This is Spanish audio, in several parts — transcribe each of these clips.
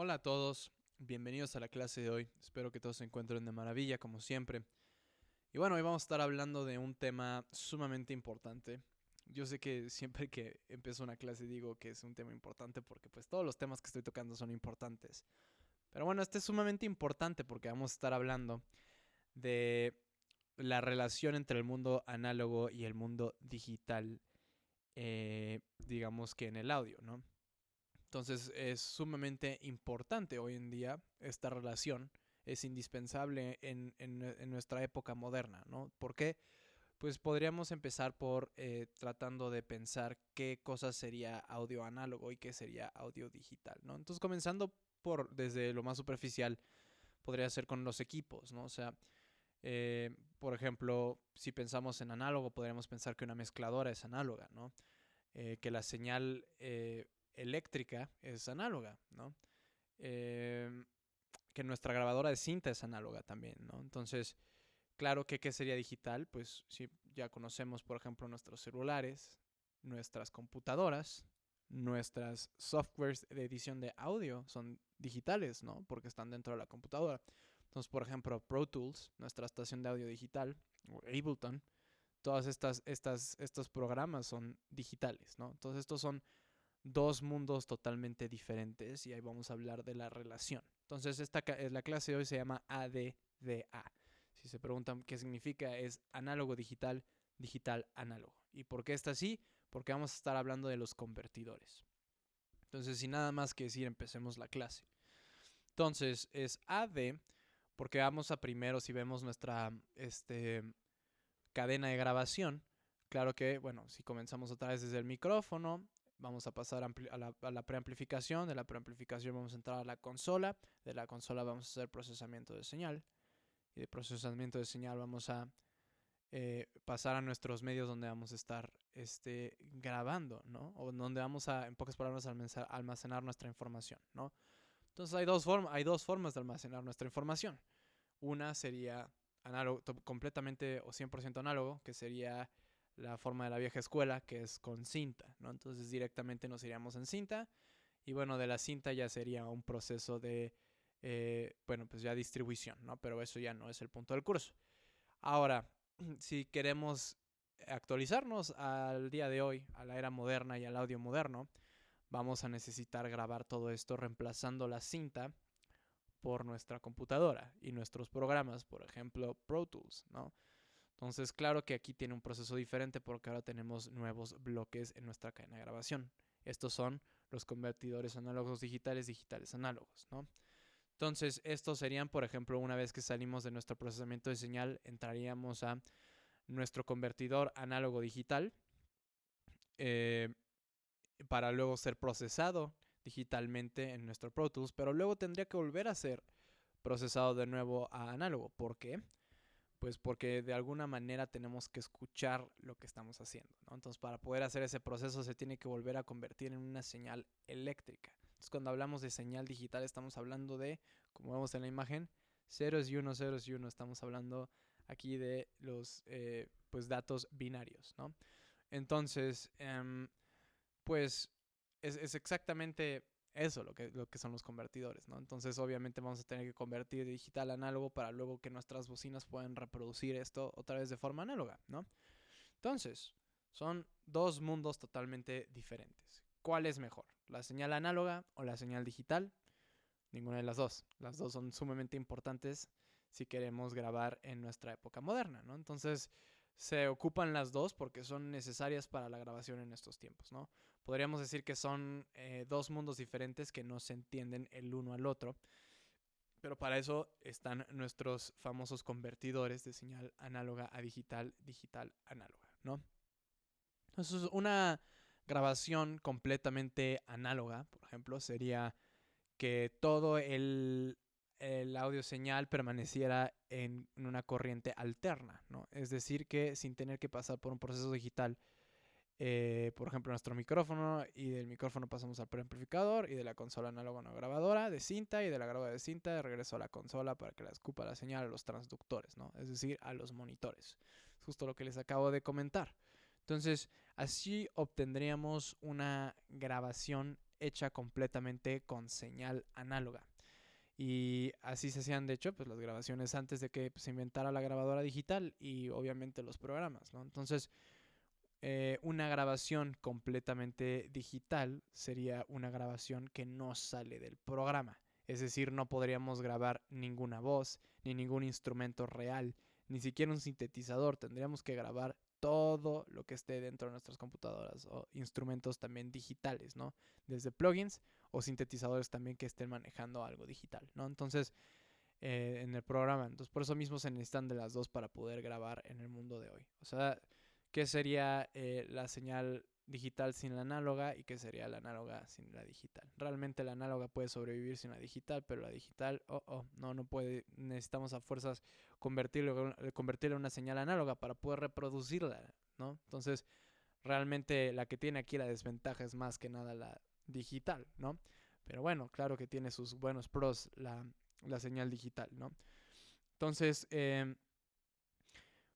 Hola a todos, bienvenidos a la clase de hoy. Espero que todos se encuentren de maravilla como siempre. Y bueno, hoy vamos a estar hablando de un tema sumamente importante. Yo sé que siempre que empiezo una clase digo que es un tema importante porque pues todos los temas que estoy tocando son importantes. Pero bueno, este es sumamente importante porque vamos a estar hablando de la relación entre el mundo análogo y el mundo digital, digamos que en el audio, ¿no? Entonces es sumamente importante hoy en día esta relación. Es indispensable en nuestra época moderna, ¿no? ¿Por qué? Pues podríamos empezar por tratando de pensar qué cosa sería audio análogo y qué sería audio digital, ¿no? Entonces comenzando por desde lo más superficial, podría ser con los equipos, ¿no? O sea, por ejemplo, si pensamos en análogo, podríamos pensar que una mezcladora es análoga, ¿no? Que la señal eléctrica es análoga, ¿no? Eh, que nuestra grabadora de cinta es análoga también, ¿no? Entonces, claro que ¿qué sería digital? Pues si ya conocemos, por ejemplo, nuestros celulares, nuestras computadoras, nuestras softwares de edición de audio son digitales, ¿no? Porque están dentro de la computadora. Entonces, por ejemplo, Pro Tools, nuestra estación de audio digital, o Ableton, todas estos programas son digitales, ¿no? Entonces, estos son dos mundos totalmente diferentes y ahí vamos a hablar de la relación. Entonces, la clase de hoy se llama ADDA. Si se preguntan qué significa, es análogo digital, digital análogo. ¿Y por qué está así? Porque vamos a estar hablando de los convertidores. Entonces, sin nada más que decir, empecemos la clase. Entonces, es AD porque vamos a primero, si vemos nuestra cadena de grabación, claro que, bueno, si comenzamos otra vez desde el micrófono, vamos a pasar a la preamplificación, de la preamplificación vamos a entrar a la consola, de la consola vamos a hacer procesamiento de señal, y de procesamiento de señal vamos a pasar a nuestros medios donde vamos a estar grabando, ¿no? O donde vamos a, en pocas palabras, almacenar nuestra información, ¿no? Entonces hay dos formas de almacenar nuestra información. Una sería análogo, completamente o 100% análogo, que sería la forma de la vieja escuela, que es con cinta, ¿no? Entonces directamente nos iríamos en cinta y bueno, de la cinta ya sería un proceso de, bueno, pues ya distribución, ¿no? Pero eso ya no es el punto del curso. Ahora, si queremos actualizarnos al día de hoy, a la era moderna y al audio moderno, vamos a necesitar grabar todo esto reemplazando la cinta por nuestra computadora y nuestros programas, por ejemplo, Pro Tools, ¿no? Entonces, claro que aquí tiene un proceso diferente porque ahora tenemos nuevos bloques en nuestra cadena de grabación. Estos son los convertidores análogos digitales, digitales análogos, ¿no? Entonces, estos serían, por ejemplo, una vez que salimos de nuestro procesamiento de señal, entraríamos a nuestro convertidor análogo digital eh, para luego ser procesado digitalmente en nuestro Pro Tools, pero luego tendría que volver a ser procesado de nuevo a análogo. ¿Por qué? Pues porque de alguna manera tenemos que escuchar lo que estamos haciendo, ¿no? Entonces, para poder hacer ese proceso se tiene que volver a convertir en una señal eléctrica. Entonces, cuando hablamos de señal digital estamos hablando de, como vemos en la imagen, ceros y unos, ceros y unos. Estamos hablando aquí de los pues datos binarios, ¿no? Entonces, pues es exactamente eso lo que son los convertidores, ¿no? Entonces obviamente vamos a tener que convertir de digital a análogo para luego que nuestras bocinas puedan reproducir esto otra vez de forma análoga, ¿no? Entonces, son dos mundos totalmente diferentes. ¿Cuál es mejor? ¿La señal análoga o la señal digital? Ninguna de las dos. Las dos son sumamente importantes si queremos grabar en nuestra época moderna, ¿no? Entonces, se ocupan las dos porque son necesarias para la grabación en estos tiempos, ¿no? Podríamos decir que son dos mundos diferentes que no se entienden el uno al otro, pero para eso están nuestros famosos convertidores de señal análoga a digital, digital análoga, ¿no? Entonces, una grabación completamente análoga, por ejemplo, sería que todo el audio señal permaneciera en una corriente alterna, ¿no? Es decir, que sin tener que pasar por un proceso digital, por ejemplo, nuestro micrófono, y del micrófono pasamos al preamplificador, y de la consola análoga a una grabadora de cinta, y de la grabadora de cinta de regreso a la consola para que la escupa la señal a los transductores, ¿no? Es decir, a los monitores. Es justo lo que les acabo de comentar. Entonces, así obtendríamos una grabación hecha completamente con señal análoga. Y así se hacían, de hecho, pues las grabaciones antes de que se inventara la grabadora digital y obviamente los programas, ¿no? Entonces, una grabación completamente digital sería una grabación que no sale del programa. Es decir, no podríamos grabar ninguna voz, ni ningún instrumento real, ni siquiera un sintetizador. Tendríamos que grabar todo lo que esté dentro de nuestras computadoras o instrumentos también digitales, ¿no? Desde plugins o sintetizadores también que estén manejando algo digital, ¿no? Entonces, en el programa. Entonces, por eso mismo se necesitan de las dos para poder grabar en el mundo de hoy. O sea, ¿qué sería la señal digital sin la análoga y qué sería la análoga sin la digital? Realmente la análoga puede sobrevivir sin la digital, pero la digital, no puede. Necesitamos a fuerzas convertirlo en una señal análoga para poder reproducirla, ¿no? Entonces, realmente la que tiene aquí la desventaja es más que nada la digital, ¿no? Pero bueno, claro que tiene sus buenos pros la señal digital, ¿no? Entonces,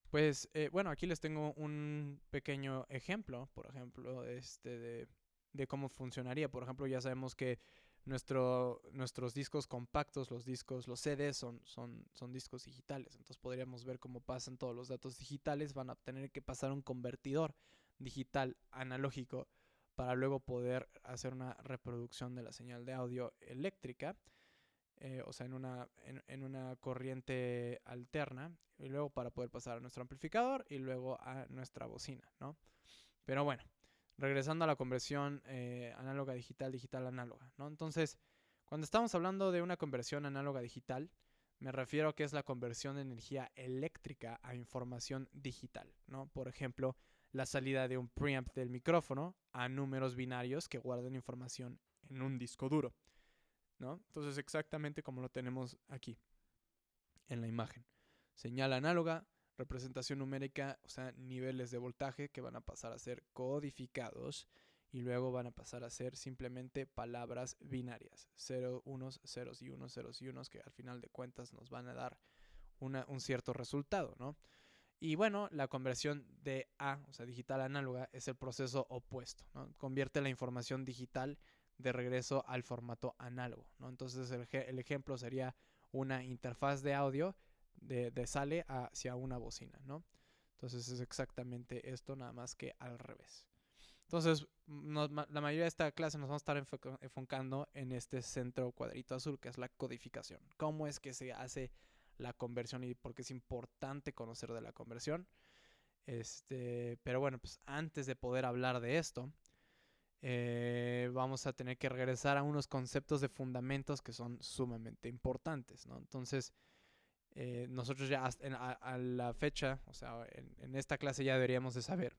pues bueno, aquí les tengo un pequeño ejemplo, por ejemplo, de cómo funcionaría. Por ejemplo, ya sabemos que nuestros discos compactos, los CDs son discos digitales. Entonces podríamos ver cómo pasan todos los datos digitales. Van a tener que pasar un convertidor digital analógico para luego poder hacer una reproducción de la señal de audio eléctrica. O sea, en una corriente alterna, y luego para poder pasar a nuestro amplificador y luego a nuestra bocina, ¿no? Pero bueno, regresando a la conversión análoga digital, digital análoga, ¿no? Entonces, cuando estamos hablando de una conversión análoga digital, me refiero a que es la conversión de energía eléctrica a información digital, ¿no? Por ejemplo, la salida de un preamp del micrófono a números binarios que guardan información en un disco duro, ¿no? Entonces, exactamente como lo tenemos aquí en la imagen. Señal análoga, representación numérica, o sea, niveles de voltaje que van a pasar a ser codificados y luego van a pasar a ser simplemente palabras binarias, 0, unos, ceros y unos, que al final de cuentas nos van a dar un cierto resultado, ¿no? Y bueno, la conversión de o sea, digital a análoga, es el proceso opuesto, ¿no? Convierte la información digital de regreso al formato análogo, ¿no? Entonces el ejemplo sería una interfaz de audio de sale hacia una bocina, ¿no? Entonces es exactamente esto, nada más que al revés. Entonces, la mayoría de esta clase nos vamos a estar enfocando en este centro cuadrito azul, que es la codificación. ¿Cómo es que se hace la conversión y por qué es importante conocer de la conversión? Pero bueno, pues antes de poder hablar de esto, vamos a tener que regresar a unos conceptos de fundamentos que son sumamente importantes, ¿no? Entonces, nosotros ya a la fecha, o sea, en esta clase ya deberíamos de saber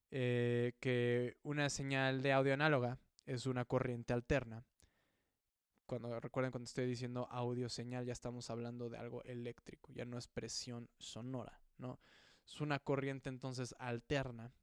que una señal de audio análoga es una corriente alterna. Recuerden, cuando estoy diciendo audio señal, ya estamos hablando de algo eléctrico, ya no es presión sonora, ¿no? Es una corriente entonces alterna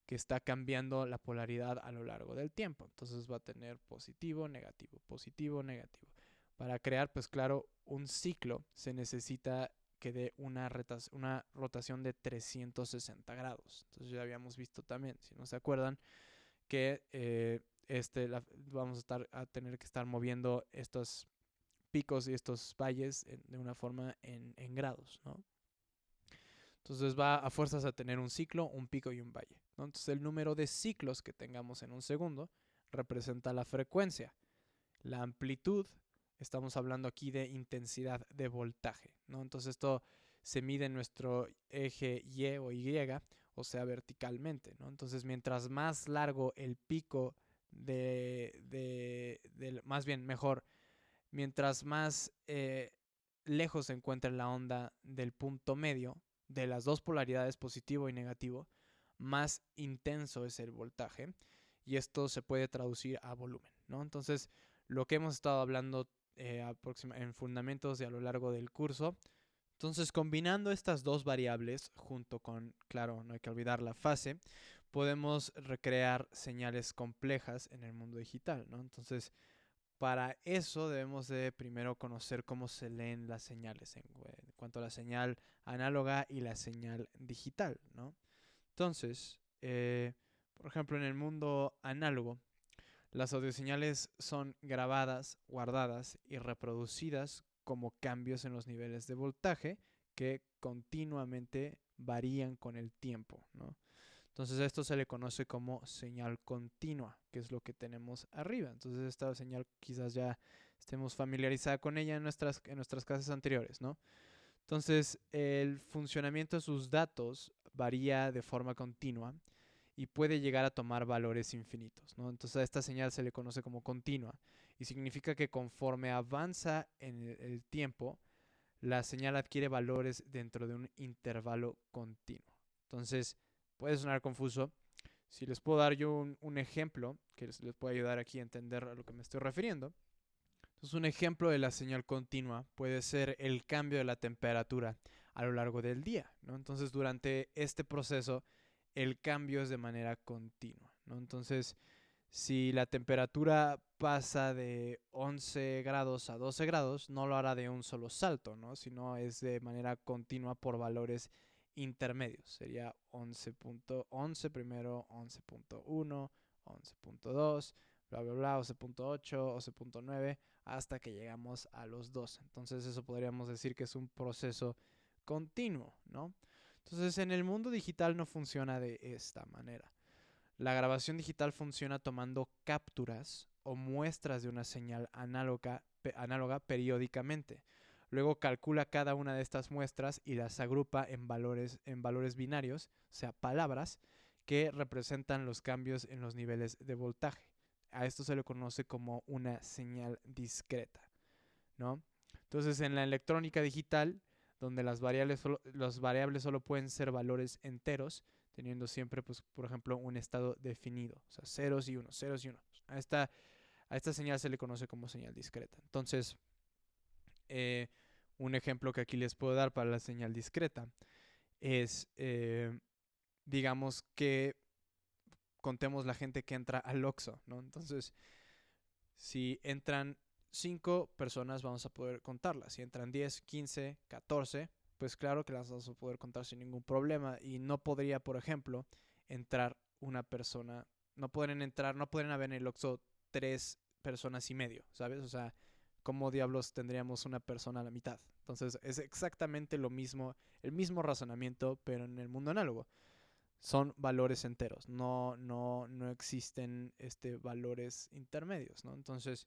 que está cambiando la polaridad a lo largo del tiempo. Entonces va a tener positivo, negativo, positivo, negativo. Para crear, pues claro, un ciclo se necesita que dé una rotación de 360 grados. Entonces ya habíamos visto también, si no se acuerdan, que vamos a tener que estar moviendo estos picos y estos valles de una forma en grados, ¿no? Entonces va a fuerzas a tener un ciclo, un pico y un valle, ¿no? Entonces el número de ciclos que tengamos en un segundo representa la frecuencia. La amplitud, estamos hablando aquí de intensidad de voltaje, ¿no? Entonces esto se mide en nuestro eje Y o Y, o sea, verticalmente, ¿no? Entonces mientras más largo el pico más bien, mejor, mientras más lejos se encuentra la onda del punto medio de las dos polaridades, positivo y negativo, más intenso es el voltaje y esto se puede traducir a volumen, ¿no? Entonces, lo que hemos estado hablando en fundamentos y a lo largo del curso, entonces combinando estas dos variables junto con, claro, no hay que olvidar la fase, podemos recrear señales complejas en el mundo digital, ¿no? Entonces, para eso debemos de primero conocer cómo se leen las señales en cuanto a la señal análoga y la señal digital, ¿no? Entonces, por ejemplo, en el mundo análogo, Las audioseñales son grabadas, guardadas y reproducidas como cambios en los niveles de voltaje que continuamente varían con el tiempo, ¿no? Entonces esto se le conoce como señal continua, que es lo que tenemos arriba. Entonces esta señal quizás ya estemos familiarizados con ella en nuestras clases anteriores, ¿no? Entonces el funcionamiento de sus datos varía de forma continua y puede llegar a tomar valores infinitos, ¿no? Entonces a esta señal se le conoce como continua y significa que conforme avanza en el tiempo, la señal adquiere valores dentro de un intervalo continuo. Entonces puede sonar confuso. Si les puedo dar yo un ejemplo que les puede ayudar aquí a entender a lo que me estoy refiriendo. Entonces un ejemplo de la señal continua puede ser el cambio de la temperatura a lo largo del día, ¿no? Entonces durante este proceso el cambio es de manera continua, ¿no? Entonces si la temperatura pasa de 11 grados a 12 grados, no lo hará de un solo salto, ¿no? Sino es de manera continua por valores intermedios. Sería 11.11 primero, 11.1, 11.2, bla, bla, bla, 11.8, 11.9, hasta que llegamos a los 12. Entonces eso podríamos decir que es un proceso continuo, ¿no? Entonces en el mundo digital no funciona de esta manera. La grabación digital funciona tomando capturas o muestras de una señal análoga periódicamente. Luego calcula cada una de estas muestras y las agrupa en valores binarios, o sea, palabras, que representan los cambios en los niveles de voltaje. A esto se le conoce como una señal discreta, ¿no? Entonces, en la electrónica digital, donde las variables solo pueden ser valores enteros, teniendo siempre, pues, por ejemplo, un estado definido, o sea, ceros y unos, ceros y unos. A esta señal se le conoce como señal discreta. Entonces, eh, un ejemplo que aquí les puedo dar para la señal discreta es, digamos que contemos la gente que entra al Oxxo, ¿no? Entonces, si entran 5 personas, vamos a poder contarlas. Si entran 10, 15, 14, pues claro que las vamos a poder contar sin ningún problema. Y no podría, por ejemplo, entrar una persona. No pueden haber en el Oxxo 3 personas y medio, ¿sabes? O sea, ¿cómo diablos tendríamos una persona a la mitad? Entonces es exactamente lo mismo, el mismo razonamiento, pero en el mundo análogo. Son valores enteros, no existen valores intermedios, ¿no? Entonces,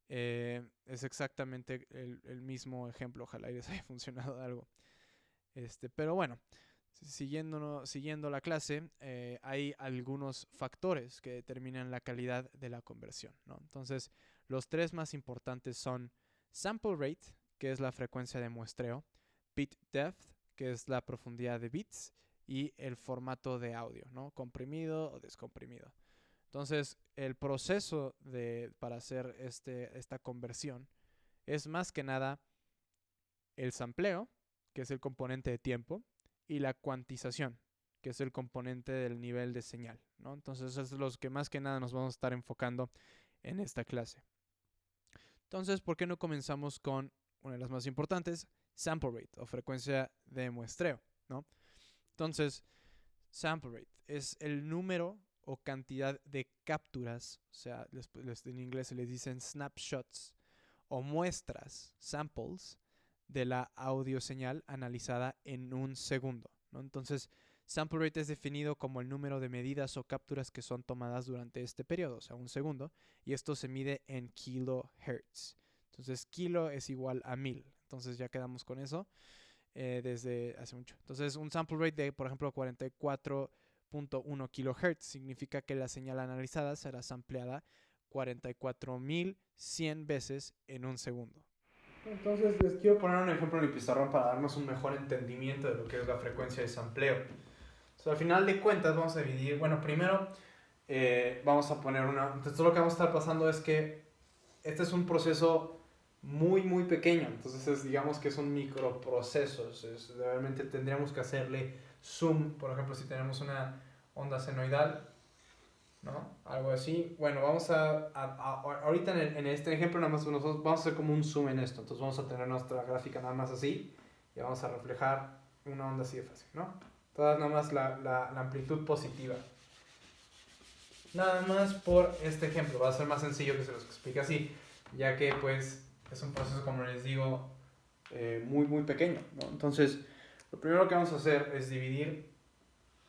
es exactamente el mismo ejemplo, ojalá les haya funcionado algo. Pero bueno, siguiendo la clase, hay algunos factores que determinan la calidad de la conversión, ¿no? Entonces, los tres más importantes son sample rate, que es la frecuencia de muestreo, bit depth, que es la profundidad de bits, y el formato de audio, ¿no? Comprimido o descomprimido. Entonces, el proceso para hacer esta conversión es más que nada el sampleo, que es el componente de tiempo, y la cuantización, que es el componente del nivel de señal, ¿no? Entonces, esos son los que más que nada nos vamos a estar enfocando en esta clase. Entonces, ¿por qué no comenzamos con una de las más importantes? Sample rate, o frecuencia de muestreo, ¿no? Entonces, sample rate es el número o cantidad de capturas, o sea, en inglés se les dicen snapshots, o muestras, samples, de la audio señal analizada en un segundo, ¿no? Entonces, sample rate es definido como el número de medidas o capturas que son tomadas durante este periodo, o sea, un segundo, y esto se mide en kilohertz. Entonces, kilo es igual a 1000. Entonces, ya quedamos con eso desde hace mucho. Entonces, un sample rate de, por ejemplo, 44.1 kilohertz significa que la señal analizada será sampleada 44.100 veces en un segundo. Entonces les quiero poner un ejemplo en el pizarrón para darnos un mejor entendimiento de lo que es la frecuencia de sampleo. Entonces, al final de cuentas vamos a dividir, bueno, primero vamos a poner entonces lo que vamos a estar pasando es que este es un proceso muy pequeño, entonces digamos que es un microproceso, realmente tendríamos que hacerle zoom, por ejemplo si tenemos una onda senoidal, ¿no? Algo así. Bueno, vamos ahorita en este ejemplo nada más nosotros vamos a hacer como un zoom en esto. Entonces vamos a tener nuestra gráfica nada más así y vamos a reflejar una onda así de fácil, ¿no? Todas nada más la amplitud positiva. nada más por este ejemplo. Va a ser más sencillo que se los explique así, ya que pues es un proceso, como les digo, muy muy pequeño, ¿no? Entonces, lo primero que vamos a hacer es dividir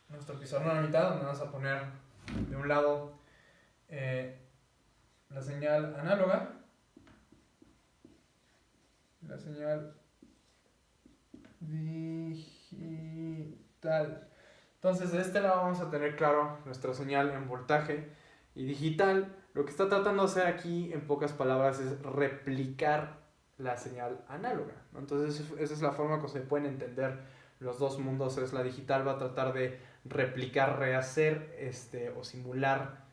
nuestro pizarrón a la mitad, donde vamos a poner de un lado la señal análoga, la señal digital. Entonces, de este lado vamos a tener claro nuestra señal en voltaje y digital. Lo que está tratando de hacer aquí, en pocas palabras, es replicar la señal análoga, ¿no? Entonces, esa es la forma que se pueden entender los dos mundos. Es la digital va a tratar de replicar, rehacer o simular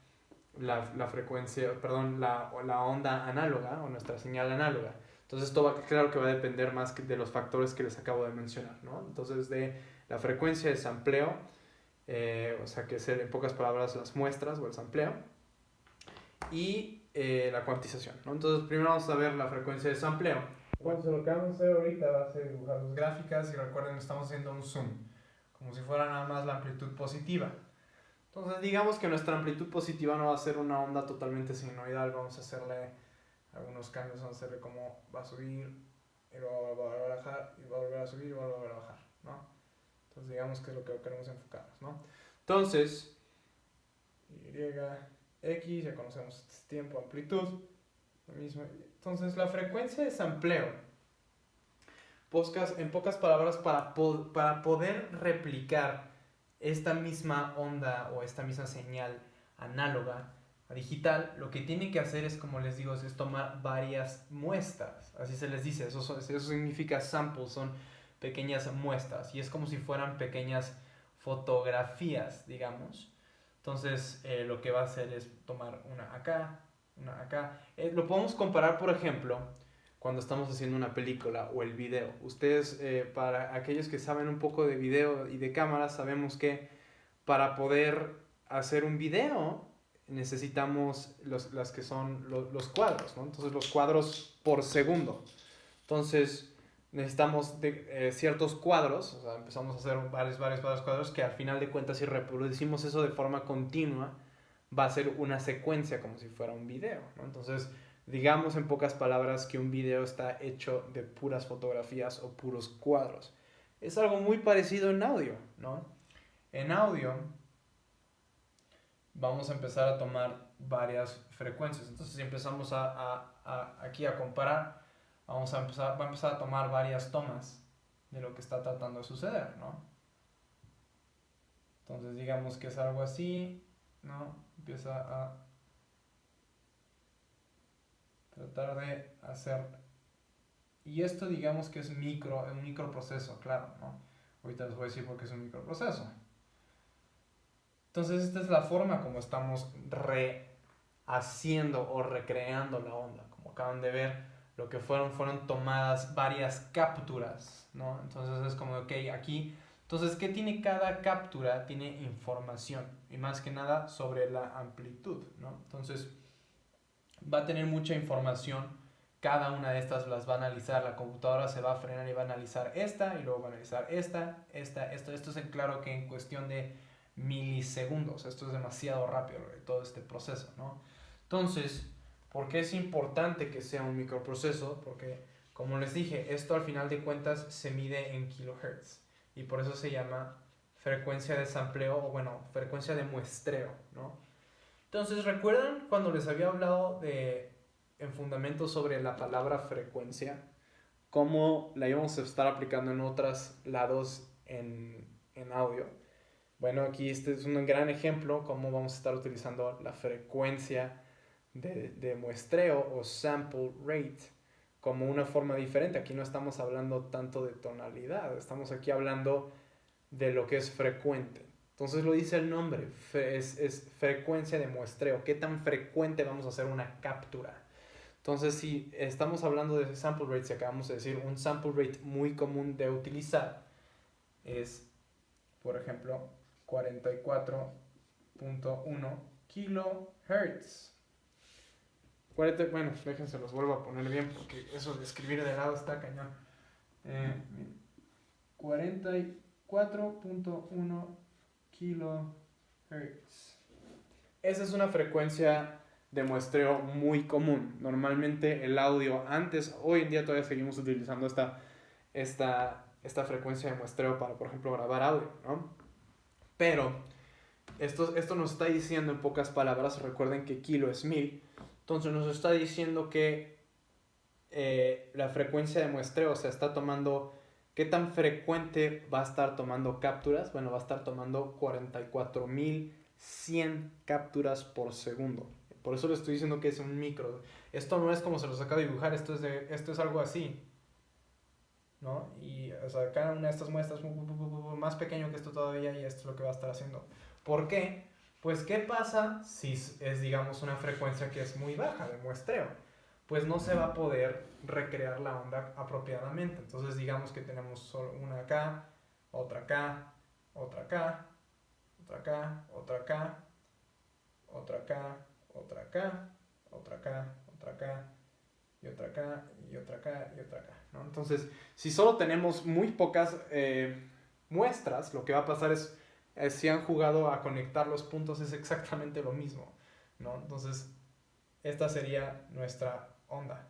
la frecuencia, perdón, la onda análoga o nuestra señal análoga. Entonces, esto va, claro que va a depender más de los factores que les acabo de mencionar, ¿no? Entonces, de la frecuencia de sampleo, o sea, que es en pocas palabras las muestras o el sampleo, y la cuantización, ¿no? Entonces, primero vamos a ver la frecuencia de sampleo. Entonces, lo que vamos a hacer ahorita va a ser dibujar las gráficas y recuerden, estamos haciendo un zoom, como si fuera nada más la amplitud positiva. Entonces, digamos que nuestra amplitud positiva no va a ser una onda totalmente sinusoidal, vamos a hacerle algunos cambios, vamos a hacerle como va a subir, y luego va a volver a bajar, y va a volver a subir, y va a volver a bajar, ¿no? Entonces, digamos que es lo que queremos enfocarnos, ¿no? Entonces, X, ya conocemos este tiempo, amplitud, lo mismo. Entonces, la frecuencia de sampleo, en pocas palabras, para poder replicar esta misma onda o esta misma señal análoga a digital, lo que tiene que hacer es, como les digo, es tomar varias muestras. Así se les dice, eso significa samples, son pequeñas muestras. Y es como si fueran pequeñas fotografías, digamos. Entonces, lo que va a hacer es tomar una acá, una acá. Lo podemos comparar, por ejemplo, cuando estamos haciendo una película o el video. Ustedes, para aquellos que saben un poco de video y de cámaras, sabemos que para poder hacer un video necesitamos las que son los cuadros, ¿no? Entonces, los cuadros por segundo. Entonces, necesitamos ciertos cuadros, o sea, empezamos a hacer varios cuadros que al final de cuentas, si reproducimos eso de forma continua, va a ser una secuencia como si fuera un video, ¿no? Entonces, digamos en pocas palabras que un video está hecho de puras fotografías o puros cuadros. Es algo muy parecido en audio, ¿no? En audio vamos a empezar a tomar varias frecuencias. Entonces, si empezamos aquí a comparar, va a empezar a tomar varias tomas de lo que está tratando de suceder, ¿no? Entonces, digamos que es algo así, ¿no? Empieza a tratar de hacer. Y esto, digamos que es un microproceso, claro, ¿no? Ahorita les voy a decir por qué es un microproceso. Entonces, esta es la forma como estamos rehaciendo o recreando la onda. Como acaban de ver, lo que fueron tomadas varias capturas, ¿no? Entonces es como, ok, aquí. Entonces, ¿qué tiene cada captura? Tiene información y más que nada sobre la amplitud, ¿no? Entonces, va a tener mucha información. Cada una de estas las va a analizar. La computadora se va a frenar y va a analizar esta y luego va a analizar esta. Esto es en claro que en cuestión de milisegundos. Esto es demasiado rápido, todo este proceso, ¿no? Entonces, ¿por qué es importante que sea un microproceso? Porque, como les dije, esto al final de cuentas se mide en kilohertz y por eso se llama frecuencia de sampleo o, bueno, frecuencia de muestreo, ¿no? Entonces, ¿recuerdan cuando les había hablado en fundamento sobre la palabra frecuencia? ¿Cómo la íbamos a estar aplicando en otros lados en audio? Bueno, aquí este es un gran ejemplo cómo vamos a estar utilizando la frecuencia de muestreo o sample rate como una forma diferente. Aquí no estamos hablando tanto de tonalidad, estamos aquí hablando de lo que es frecuente. Entonces lo dice el nombre, es frecuencia de muestreo. ¿Qué tan frecuente vamos a hacer una captura? Entonces, si estamos hablando de sample rate, si acabamos de decir, un sample rate muy común de utilizar es, por ejemplo, 44.1 kilohertz. Bueno, déjense los vuelvo a poner bien porque eso de escribir de lado está cañón. 44.1 kilohertz. Esa es una frecuencia de muestreo muy común. Normalmente el audio antes, hoy en día todavía seguimos utilizando esta frecuencia de muestreo para, por ejemplo, grabar audio, ¿no? Pero esto nos está diciendo en pocas palabras, recuerden que kilo es 1000, entonces nos está diciendo que la frecuencia de muestreo se está tomando, qué tan frecuente va a estar tomando capturas. Bueno, va a estar tomando 44.100 capturas por segundo. Por eso le estoy diciendo que es un micro. Esto no es como se los acabo de dibujar, esto es algo así, ¿no? Y, o sea, cada una de estas muestras más pequeño que esto todavía, y esto es lo que va a estar haciendo. ¿Por qué? Pues, ¿qué pasa si es, digamos, una frecuencia que es muy baja de muestreo? Pues no se va a poder recrear la onda apropiadamente. Entonces, digamos que tenemos solo una acá, otra acá, otra acá, otra acá, otra acá, otra acá, otra acá, otra acá, otra acá, y otra acá, y otra acá, y otra acá, ¿no? Entonces, si solo tenemos muy pocas muestras, lo que va a pasar es, si han jugado a conectar los puntos, es exactamente lo mismo, ¿no? Entonces, esta sería nuestra onda.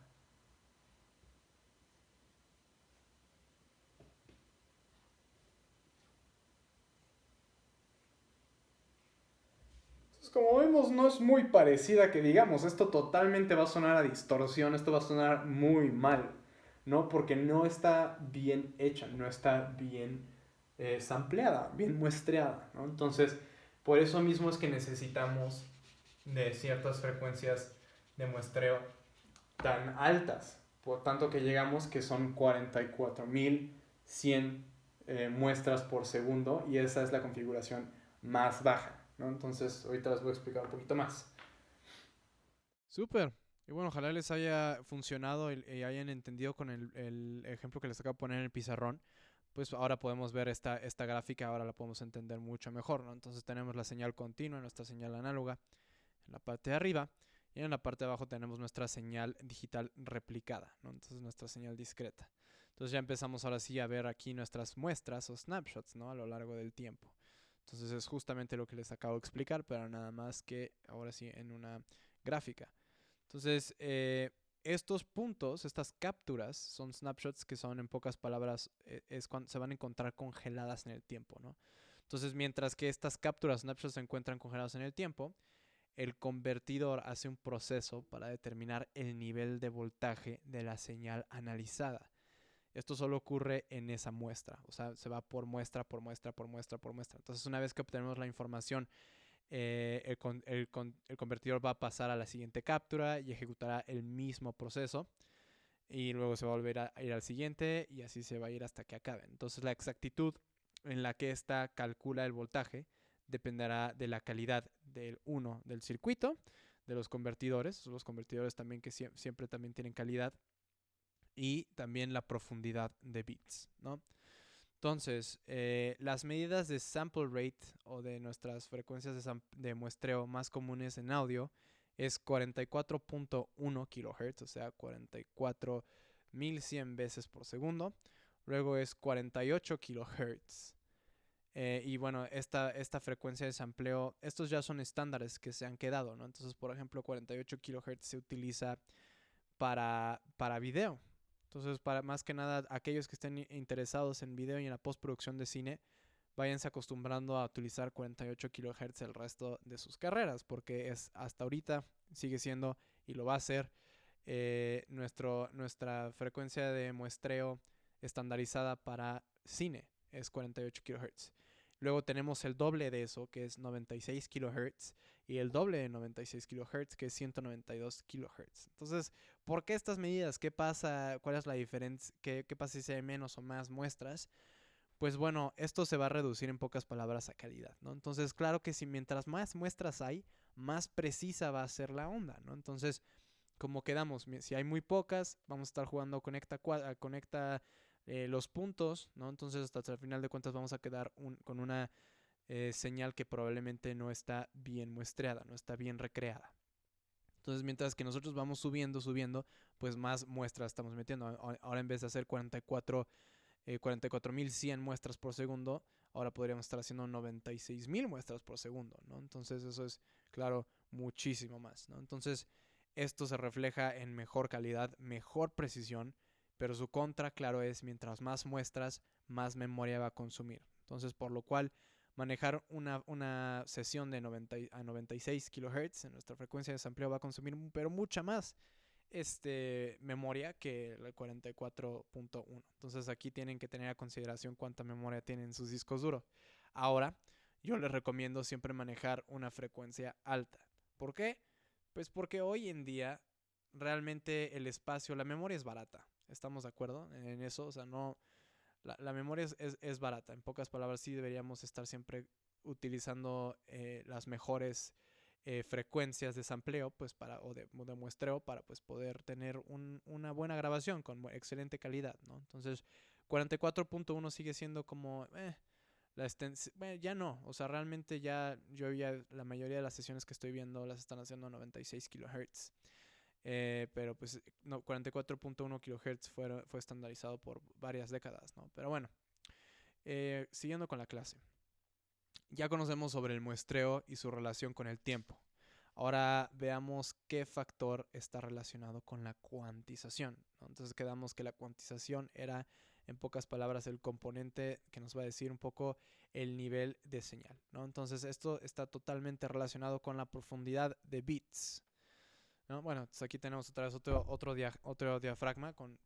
Entonces, como vemos, no es muy parecida que digamos, esto totalmente va a sonar a distorsión, esto va a sonar muy mal, ¿no? Porque no está bien hecha, no está bien sampleada, bien muestreada, ¿no? Entonces, por eso mismo es que necesitamos de ciertas frecuencias de muestreo tan altas, por tanto que llegamos que son 44.100 muestras por segundo, y esa es la configuración más baja, ¿no? Entonces, ahorita les voy a explicar un poquito más. Súper. Y bueno, ojalá les haya funcionado y hayan entendido con el ejemplo que les acabo de poner en el pizarrón. Pues ahora podemos ver esta gráfica, ahora la podemos entender mucho mejor, ¿no? Entonces tenemos la señal continua, nuestra señal análoga en la parte de arriba, y en la parte de abajo tenemos nuestra señal digital replicada, ¿no? Entonces nuestra señal discreta. Entonces ya empezamos ahora sí a ver aquí nuestras muestras o snapshots, ¿no? A lo largo del tiempo. Entonces es justamente lo que les acabo de explicar, pero nada más que ahora sí en una gráfica. Entonces, estos puntos, estas capturas, son snapshots que son, en pocas palabras, es cuando se van a encontrar congeladas en el tiempo, ¿no? Entonces, mientras que estas capturas, snapshots, se encuentran congeladas en el tiempo, el convertidor hace un proceso para determinar el nivel de voltaje de la señal analizada. Esto solo ocurre en esa muestra, o sea, se va por muestra, por muestra, por muestra, por muestra. Entonces, una vez que obtenemos la información, el convertidor va a pasar a la siguiente captura y ejecutará el mismo proceso. Y luego se va a volver a ir al siguiente y así se va a ir hasta que acabe. Entonces la exactitud en la que ésta calcula el voltaje dependerá de la calidad del circuito, de los convertidores también que siempre también tienen calidad, y también la profundidad de bits, ¿no? Entonces, las medidas de sample rate o de nuestras frecuencias de muestreo más comunes en audio es 44.1 kHz, o sea, 44.100 veces por segundo. Luego es 48 kHz. Y bueno, esta frecuencia de sampleo, estos ya son estándares que se han quedado, ¿no? Entonces, por ejemplo, 48 kHz se utiliza para video. Entonces, para más que nada, aquellos que estén interesados en video y en la postproducción de cine, váyanse acostumbrando a utilizar 48 kHz el resto de sus carreras, porque es hasta ahorita sigue siendo y lo va a ser nuestra frecuencia de muestreo estandarizada para cine, es 48 kHz. Luego tenemos el doble de eso, que es 96 kHz, y el doble de 96 kHz, que es 192 kHz. Entonces, ¿por qué estas medidas? ¿Qué pasa? ¿Cuál es la diferencia? ¿Qué pasa si hay menos o más muestras? Pues bueno, esto se va a reducir en pocas palabras a calidad, ¿no? Entonces, claro que si mientras más muestras hay, más precisa va a ser la onda, ¿no? Entonces, como quedamos, si hay muy pocas, vamos a estar jugando conecta los puntos, ¿no? Entonces, hasta el final de cuentas vamos a quedar con una señal que probablemente no está bien muestreada, no está bien recreada. Entonces, mientras que nosotros vamos subiendo, pues más muestras estamos metiendo. Ahora, en vez de hacer 44.100 muestras por segundo, ahora podríamos estar haciendo 96.000 muestras por segundo, ¿no? Entonces, eso es Claro, muchísimo más, ¿no? Entonces, esto se refleja en mejor calidad, mejor precisión, pero su contra, claro, es mientras más muestras, más memoria va a consumir. Entonces, por lo cual, manejar una sesión de 96 kHz en nuestra frecuencia de sampleo va a consumir, pero mucha más memoria que el 44.1. Entonces, aquí tienen que tener a consideración cuánta memoria tienen sus discos duros. Ahora, yo les recomiendo siempre manejar una frecuencia alta. ¿Por qué? Pues porque hoy en día realmente el espacio, la memoria es barata. ¿Estamos de acuerdo en eso? O sea, no, la memoria es barata. En pocas palabras, sí deberíamos estar siempre utilizando las mejores frecuencias de sampleo pues o de muestreo para pues poder tener una buena grabación con excelente calidad, ¿no? Entonces 44.1 sigue siendo como bueno, ya no, o sea, realmente la mayoría de las sesiones que estoy viendo las están haciendo a 96 kHz. Pero pues no, 44.1 kHz fue estandarizado por varias décadas, ¿no? Pero bueno, siguiendo con la clase. Ya conocemos sobre el muestreo y su relación con el tiempo. Ahora veamos qué factor está relacionado con la cuantización, ¿no? Entonces quedamos que la cuantización era, en pocas palabras, el componente que nos va a decir un poco el nivel de señal, ¿no? Entonces esto está totalmente relacionado con la profundidad de bits, ¿no? Bueno, entonces aquí tenemos otra vez otro diagrama con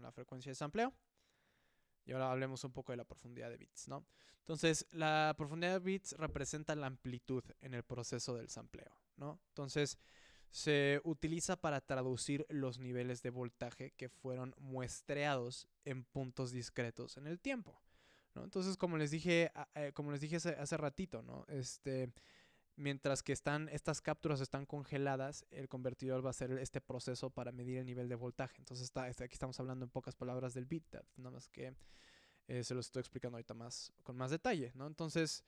la frecuencia de sampleo. Y ahora hablemos un poco de la profundidad de bits, ¿no? Entonces, la profundidad de bits representa la amplitud en el proceso del sampleo, ¿no? Entonces, se utiliza para traducir los niveles de voltaje que fueron muestreados en puntos discretos en el tiempo, ¿no? Entonces, como les dije hace ratito, ¿no? Mientras que estas capturas están congeladas, el convertidor va a hacer este proceso para medir el nivel de voltaje. Entonces aquí estamos hablando en pocas palabras del bit depth, nada más que se los estoy explicando ahorita con más detalle, ¿no? Entonces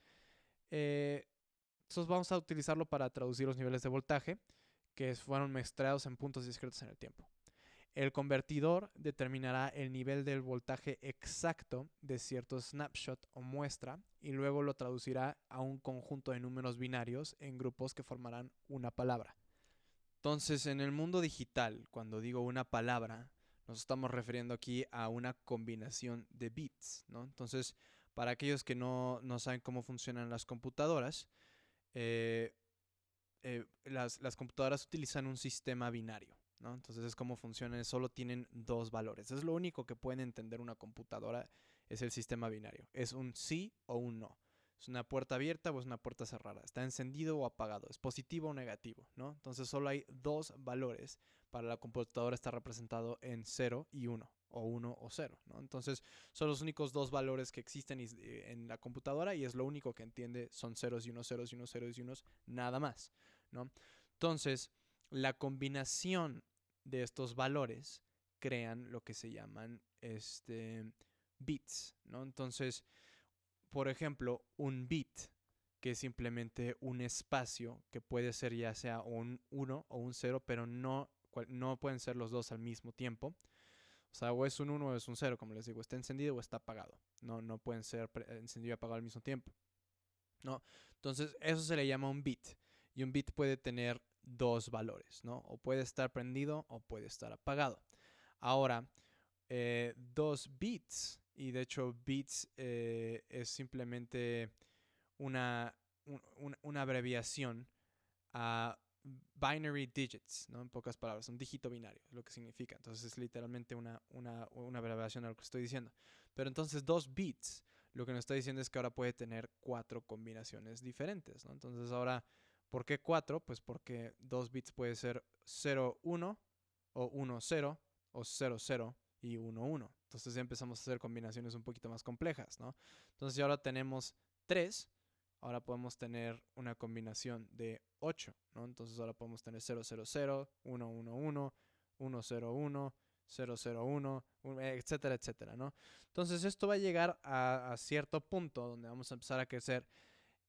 vamos a utilizarlo para traducir los niveles de voltaje que fueron mezclados en puntos discretos en el tiempo. El convertidor determinará el nivel del voltaje exacto de cierto snapshot o muestra y luego lo traducirá a un conjunto de números binarios en grupos que formarán una palabra. Entonces, en el mundo digital, cuando digo una palabra, nos estamos refiriendo aquí a una combinación de bits, ¿no? Entonces, para aquellos que no saben cómo funcionan las computadoras, las computadoras utilizan un sistema binario, ¿no? Entonces es como funciona, solo tienen dos valores. Es lo único que pueden entender una computadora, es el sistema binario. Es un sí o un no. Es una puerta abierta o es una puerta cerrada. Está encendido o apagado. Es positivo o negativo, ¿no? Entonces solo hay dos valores. Para la computadora está representado en 0 y 1, o 1 o 0, ¿no? Entonces son los únicos dos valores que existen en la computadora y es lo único que entiende, son ceros y unos, ceros y unos, ceros y unos, nada más, ¿no? Entonces, la combinación de estos valores crean lo que se llaman bits, ¿no? Entonces, por ejemplo, un bit, que es simplemente un espacio que puede ser ya sea un 1 o un 0, pero no pueden ser los dos al mismo tiempo. O sea, o es un 1 o es un 0, como les digo, está encendido o está apagado. No pueden ser encendido y apagado al mismo tiempo, ¿no? Entonces, eso se le llama un bit. Y un bit puede tener dos valores, ¿no? O puede estar prendido o puede estar apagado. Ahora, 2 bits, y de hecho bits es simplemente una abreviación a binary digits, ¿no? En pocas palabras, un dígito binario, es lo que significa. Entonces es literalmente una abreviación de lo que estoy diciendo. Pero entonces 2 bits, lo que nos está diciendo es que ahora puede tener 4 combinaciones diferentes, ¿no? Entonces ahora, ¿por qué 4? Pues porque 2 bits puede ser 0, 1, o 1, 0, o 0, 0 y 1, 1. Entonces ya empezamos a hacer combinaciones un poquito más complejas, ¿no? Entonces ahora tenemos 3. Ahora podemos tener una combinación de 8, ¿no? Entonces ahora podemos tener 0, 0, 0, 1, 1, 1, 1, 0, 1, 0, 0, 1, etcétera, etcétera, ¿no? Entonces esto va a llegar a cierto punto donde vamos a empezar a crecer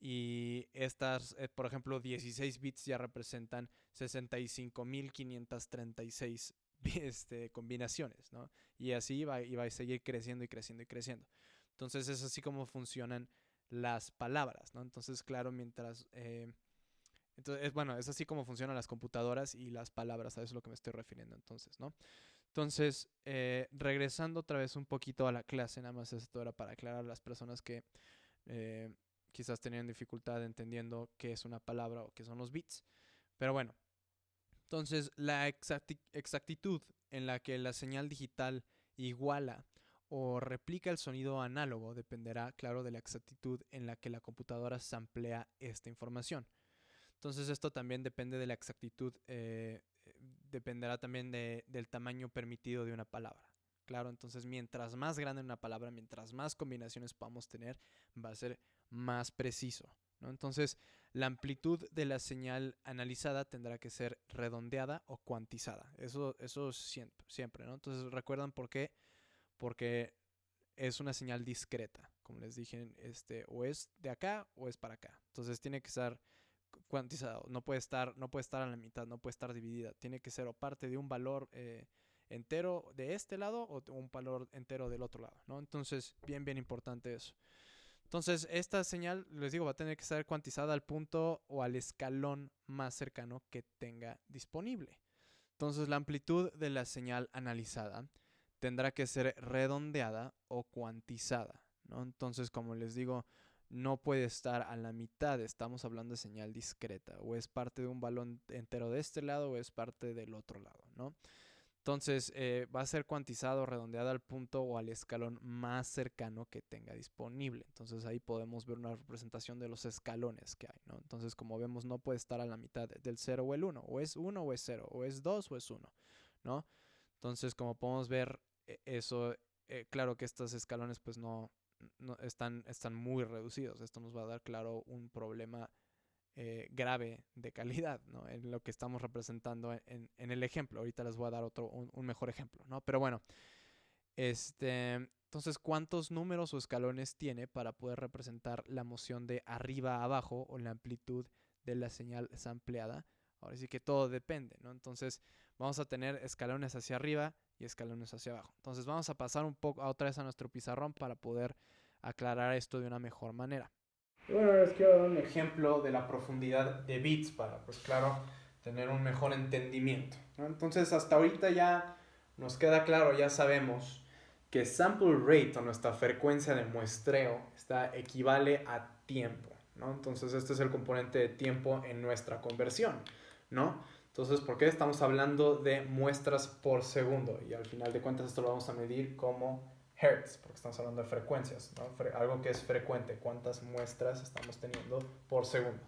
y estas, por ejemplo, 16 bits ya representan 65.536 combinaciones, ¿no? Y así va a seguir creciendo y creciendo y creciendo. Entonces es así como funcionan las palabras, ¿no? Entonces, claro, entonces, bueno, es así como funcionan las computadoras y las palabras, a eso es lo que me estoy refiriendo entonces, ¿no? Entonces, regresando otra vez un poquito a la clase, nada más esto era para aclarar a las personas que eh, quizás tenían dificultad entendiendo qué es una palabra o qué son los bits. Pero bueno, entonces la exactitud en la que la señal digital iguala o replica el sonido análogo dependerá, claro, de la exactitud en la que la computadora samplea esta información. Entonces esto también depende de la exactitud, dependerá también del tamaño permitido de una palabra. Claro, entonces mientras más grande una palabra, mientras más combinaciones podamos tener, va a ser más preciso, ¿no? Entonces la amplitud de la señal analizada tendrá que ser redondeada o cuantizada. Eso siempre, ¿no? Entonces recuerdan por qué. Porque es una señal discreta, como les dije, o es de acá o es para acá. Entonces tiene que estar cuantizado, no puede estar a la mitad, no puede estar dividida, tiene que ser o parte de un valor entero de este lado o un valor entero del otro lado, ¿no? Entonces, bien importante eso. Entonces, esta señal, les digo, va a tener que ser cuantizada al punto o al escalón más cercano que tenga disponible. Entonces, la amplitud de la señal analizada tendrá que ser redondeada o cuantizada, ¿no? Entonces, como les digo, no puede estar a la mitad, estamos hablando de señal discreta, o es parte de un balón entero de este lado o es parte del otro lado, ¿no? Entonces, va a ser cuantizado, redondeado al punto o al escalón más cercano que tenga disponible. Entonces, ahí podemos ver una representación de los escalones que hay, ¿no? Entonces, como vemos, no puede estar a la mitad del 0 o el 1. O es 1 o es 0. O es 2 o es 1, ¿no? Entonces, como podemos ver, eso, claro que estos escalones, pues no están muy reducidos. Esto nos va a dar, claro, un problema grave de calidad, ¿no? En lo que estamos representando en el ejemplo. Ahorita les voy a dar un mejor ejemplo, ¿no? Pero bueno, entonces, ¿cuántos números o escalones tiene para poder representar la moción de arriba a abajo o la amplitud de la señal sampleada? Ahora sí que todo depende, ¿no? Entonces, vamos a tener escalones hacia arriba y escalones hacia abajo. Entonces, vamos a pasar un poco otra vez a nuestro pizarrón para poder aclarar esto de una mejor manera. Y bueno, les quiero dar un ejemplo de la profundidad de bits para, pues claro, tener un mejor entendimiento, ¿no? Entonces, hasta ahorita ya nos queda claro, ya sabemos que sample rate o nuestra frecuencia de muestreo equivale a tiempo, ¿no? Entonces, este es el componente de tiempo en nuestra conversión, ¿no? Entonces, ¿por qué estamos hablando de muestras por segundo? Y al final de cuentas esto lo vamos a medir como hertz, porque estamos hablando de frecuencias, ¿no? Algo que es frecuente, cuántas muestras estamos teniendo por segundo,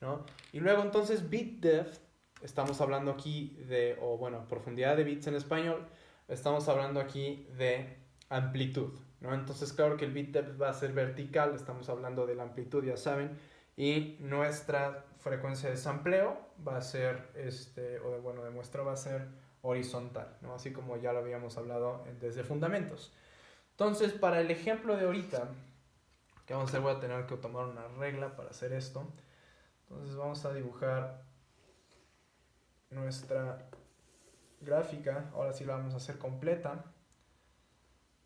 ¿no? Y luego entonces bit depth, estamos hablando aquí de, o bueno, profundidad de bits en español, estamos hablando aquí de amplitud, ¿no? Entonces claro que el bit depth va a ser vertical, estamos hablando de la amplitud, ya saben, y nuestra frecuencia de sampleo va a ser, de muestra va a ser horizontal, ¿no? Así como ya lo habíamos hablado desde fundamentos. Entonces, para el ejemplo de ahorita, que vamos a hacer, voy a tener que tomar una regla para hacer esto. Entonces vamos a dibujar nuestra gráfica. Ahora sí la vamos a hacer completa.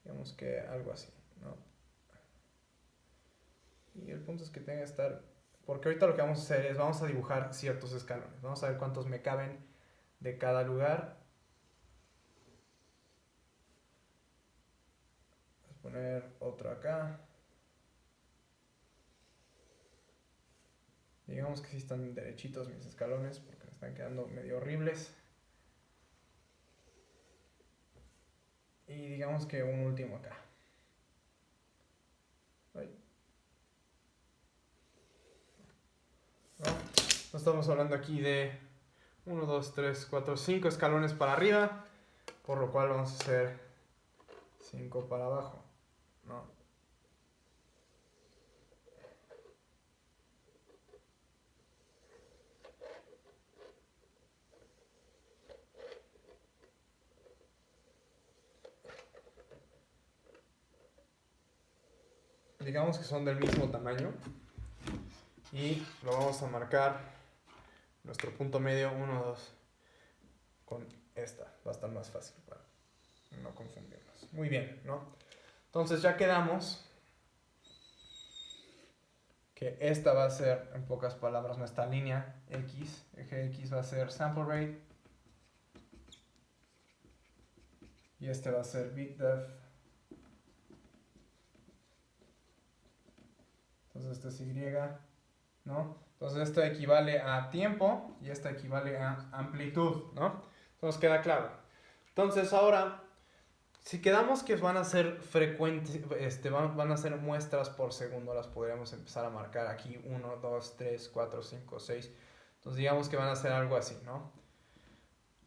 Digamos que algo así, ¿no? Y el punto es que tenga que estar... Porque ahorita lo que vamos a hacer es, vamos a dibujar ciertos escalones. Vamos a ver cuántos me caben de cada lugar. Vamos a poner otro acá. Digamos que sí están derechitos mis escalones porque me están quedando medio horribles. Y digamos que un último acá. ¿No? No estamos hablando aquí de 1, 2, 3, 4, 5 escalones para arriba, por lo cual vamos a hacer 5 para abajo, ¿no? Digamos que son del mismo tamaño y lo vamos a marcar nuestro punto medio 1, 2 con esta, va a estar más fácil para no confundirnos. Muy bien, ¿no? Entonces ya quedamos que esta va a ser, en pocas palabras, nuestra línea X. Eje X va a ser sample rate. Y este va a ser bit depth. Entonces este es Y, ¿no? Entonces esto equivale a tiempo y esto equivale a amplitud, ¿no? Entonces queda claro. Entonces ahora, si quedamos que van a ser frecuentes, van a ser muestras por segundo, las podríamos empezar a marcar aquí 1, 2, 3, 4, 5, 6. Entonces digamos que van a ser algo así, ¿no?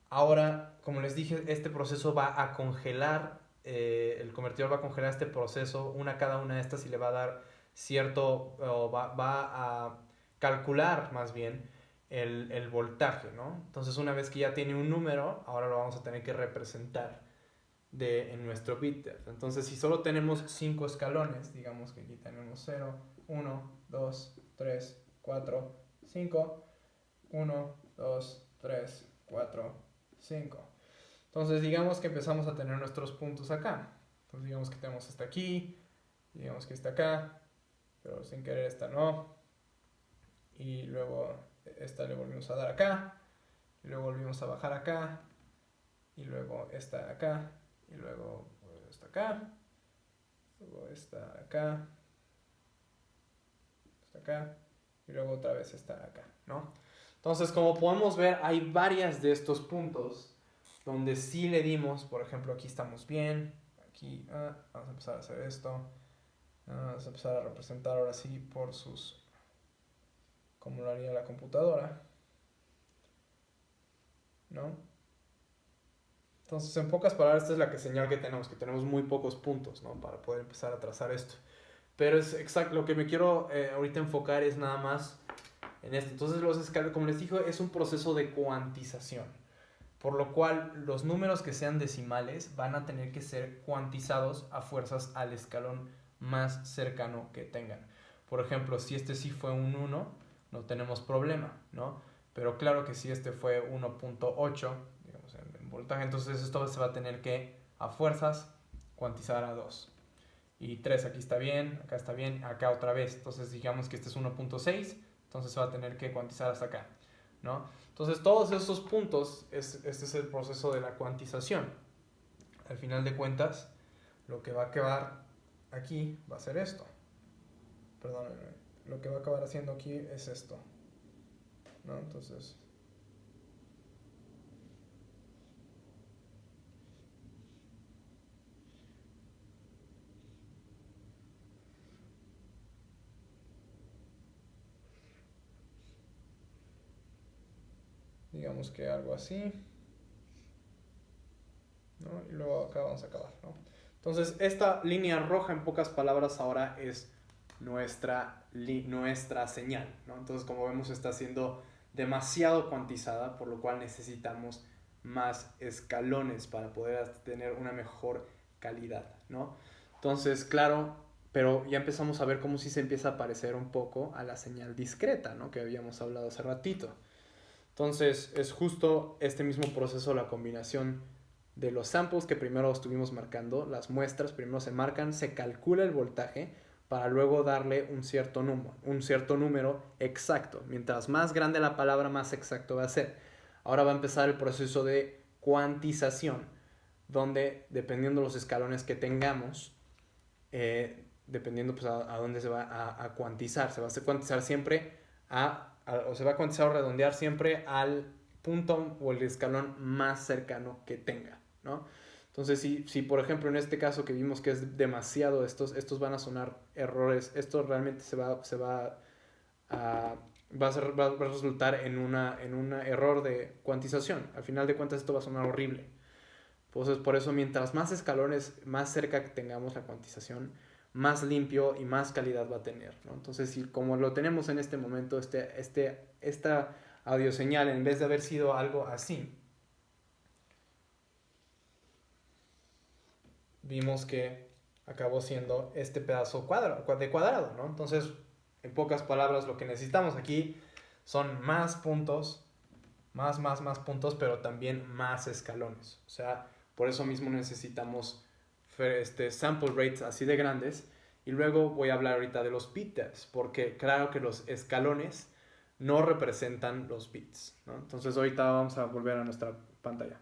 Ahora, como les dije, este proceso va a congelar, el convertidor va a congelar este proceso, cada una de estas, y le va a dar cierto, va a calcular más bien el voltaje, ¿no? Entonces una vez que ya tiene un número, ahora lo vamos a tener que representar en nuestro bit depth. Entonces si solo tenemos 5 escalones, digamos que aquí tenemos 0, 1, 2, 3, 4, 5, 1, 2, 3, 4, 5. Entonces digamos que empezamos a tener nuestros puntos acá. Entonces digamos que tenemos esta aquí, digamos que esta acá, pero sin querer esta no. Y luego esta le volvimos a dar acá, y luego volvimos a bajar acá, y luego esta acá, y luego esta acá, luego esta acá, esta acá, y luego otra vez esta acá, ¿no? Entonces, como podemos ver, hay varias de estos puntos donde sí le dimos, por ejemplo, aquí estamos bien, aquí vamos a empezar a hacer esto, vamos a empezar a representar ahora sí por sus, como lo haría la computadora, ¿no? Entonces, en pocas palabras, esta es la señal que tenemos muy pocos puntos, ¿no? Para poder empezar a trazar esto. Pero es exacto, lo que me quiero ahorita enfocar es nada más en esto. Entonces, los escalones, como les digo, es un proceso de cuantización, por lo cual los números que sean decimales van a tener que ser cuantizados a fuerzas al escalón más cercano que tengan. Por ejemplo, si este sí fue un 1, no tenemos problema, ¿no? Pero claro que si este fue 1.8, digamos en voltaje, entonces esto se va a tener que a fuerzas cuantizar a 2. Y 3 aquí está bien, acá otra vez. Entonces digamos que este es 1.6, entonces se va a tener que cuantizar hasta acá, ¿no? Entonces todos esos puntos, este es el proceso de la cuantización. Al final de cuentas, lo que va a quedar aquí va a ser esto. Perdón, lo que va a acabar haciendo aquí es esto, ¿no? Entonces, digamos que algo así, ¿no? Y luego acá vamos a acabar, ¿no? Entonces, esta línea roja, en pocas palabras, ahora es nuestra señal, ¿no? Entonces, como vemos, está siendo demasiado cuantizada, por lo cual necesitamos más escalones para poder tener una mejor calidad, ¿no? Entonces, claro, pero ya empezamos a ver cómo sí se empieza a parecer un poco a la señal discreta, ¿no? Que habíamos hablado hace ratito. Entonces, es justo este mismo proceso, la combinación de los samples que primero estuvimos marcando, las muestras primero se marcan, se calcula el voltaje para luego darle un cierto número exacto. Mientras más grande la palabra, más exacto va a ser. Ahora va a empezar el proceso de cuantización, donde dependiendo los escalones que tengamos, dependiendo pues a dónde se va a cuantizar, se va a cuantizar siempre o se va a cuantizar o redondear siempre al punto o el escalón más cercano que tenga, ¿no? Entonces, si por ejemplo en este caso que vimos que es demasiado, estos van a sonar errores, esto realmente va a resultar en un error de cuantización. Al final de cuentas esto va a sonar horrible. Entonces, por eso mientras más escalones, más cerca que tengamos la cuantización, más limpio y más calidad va a tener, ¿no? Entonces, si como lo tenemos en este momento, esta audio señal, en vez de haber sido algo así, vimos que acabó siendo este pedazo de cuadrado, ¿no? Entonces, en pocas palabras, lo que necesitamos aquí son más puntos, más puntos, pero también más escalones. O sea, por eso mismo necesitamos sample rates así de grandes Y luego voy a hablar ahorita de los beat depths, porque claro que los escalones no representan los beats, ¿no? Entonces ahorita vamos a volver a nuestra pantalla.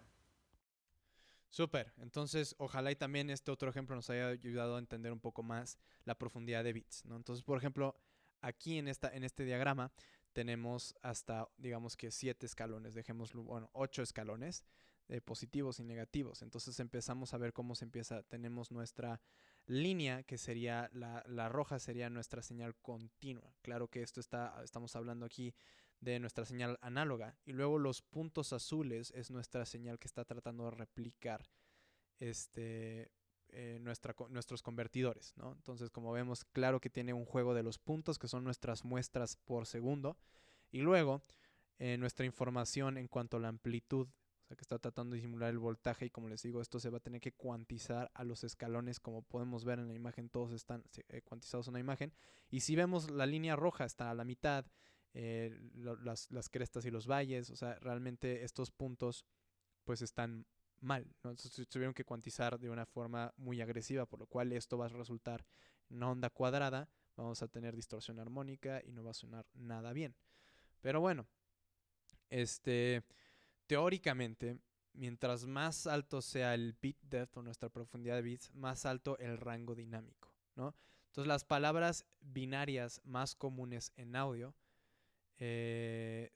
Súper, entonces ojalá y también este otro ejemplo nos haya ayudado a entender un poco más la profundidad de bits, ¿no? Entonces, por ejemplo, aquí en este diagrama tenemos hasta, digamos que 7 escalones, dejémoslo, bueno, 8 escalones positivos y negativos. Entonces empezamos a ver cómo se empieza, tenemos nuestra línea, que sería la roja, sería nuestra señal continua. Claro que estamos hablando aquí de nuestra señal análoga, y luego los puntos azules es nuestra señal que está tratando de replicar nuestros convertidores, ¿no? Entonces, como vemos, claro que tiene un juego de los puntos, que son nuestras muestras por segundo, y luego nuestra información en cuanto a la amplitud, o sea, que está tratando de simular el voltaje, y como les digo, esto se va a tener que cuantizar a los escalones. Como podemos ver en la imagen, todos están cuantizados en la imagen, y si vemos la línea roja está a la mitad, las crestas y los valles, o sea, realmente estos puntos pues están mal, ¿no? Entonces tuvieron que cuantizar de una forma muy agresiva, por lo cual esto va a resultar en una onda cuadrada, vamos a tener distorsión armónica y no va a sonar nada bien. Pero bueno, teóricamente, mientras más alto sea el bit depth o nuestra profundidad de bits, más alto el rango dinámico, ¿no? Entonces las palabras binarias más comunes en audio